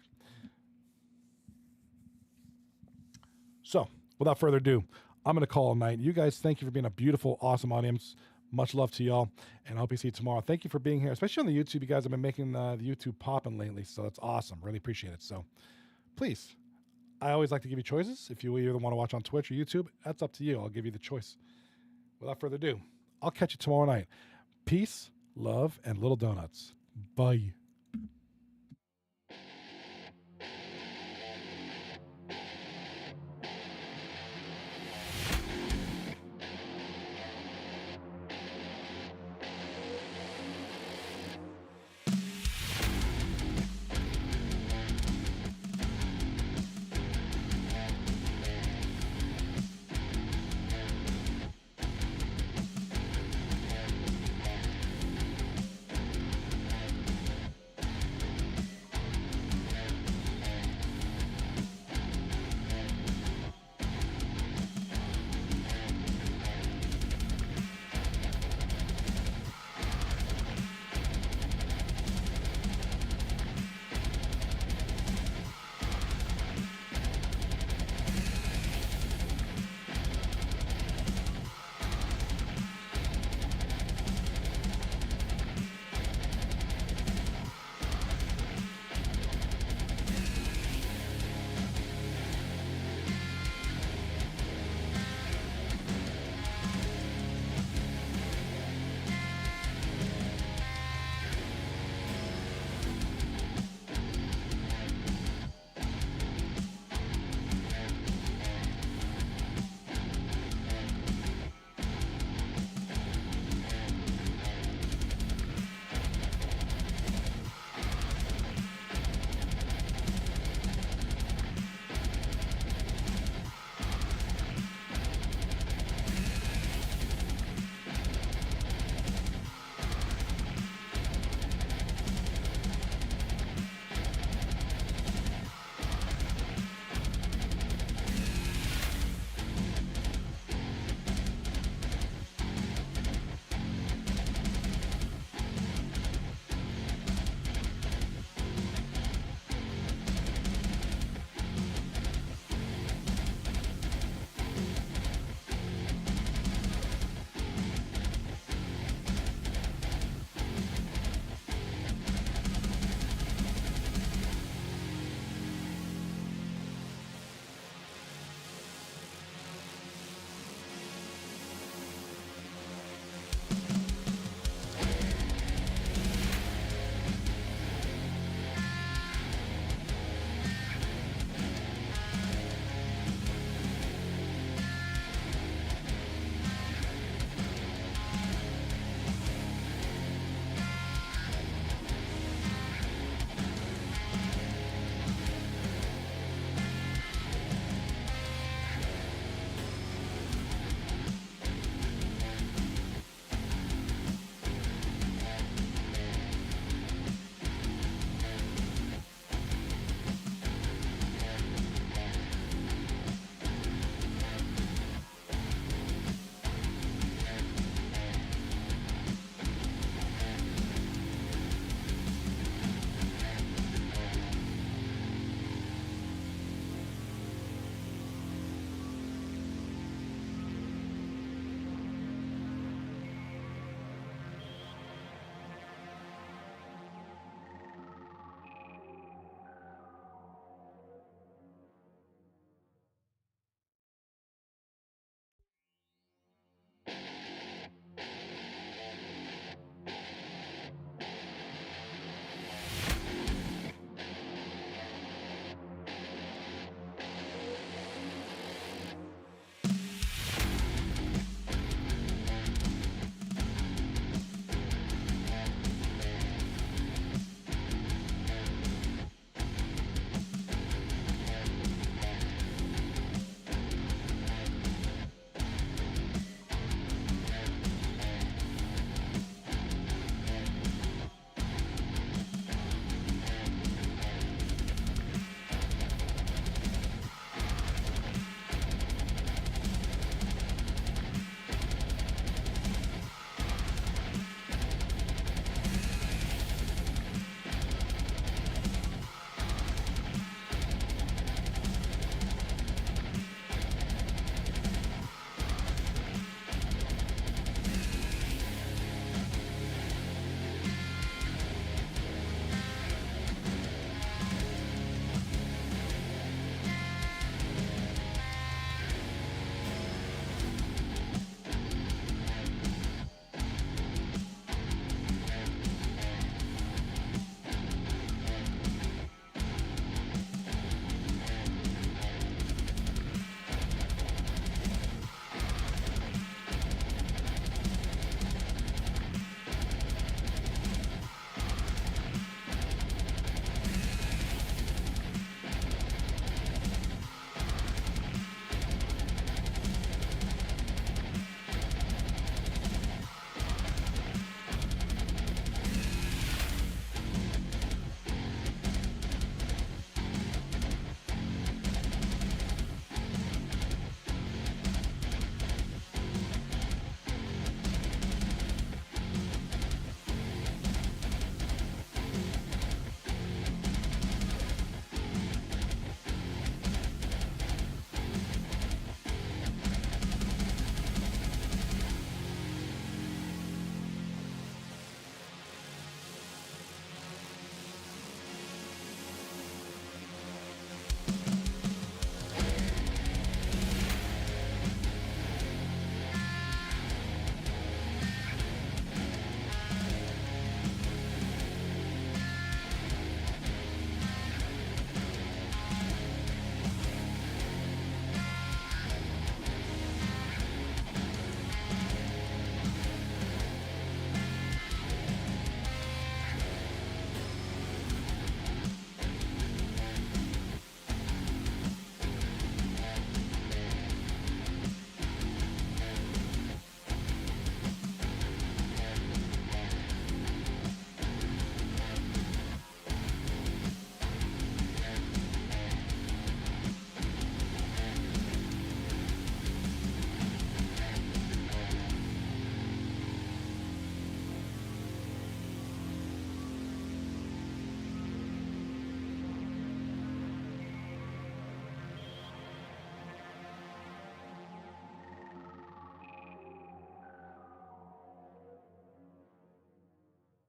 So, without further ado, I'm going to call it a night. You guys, thank you for being a beautiful, awesome audience. Much love to y'all, and I hope you see you tomorrow. Thank you for being here, especially on the YouTube. You guys have been making the YouTube popping lately, so that's awesome. Really appreciate it. So, please, I always like to give you choices. If you either want to watch on Twitch or YouTube, that's up to you. I'll give you the choice. Without further ado, I'll catch you tomorrow night. Peace, love, and little donuts. Bye.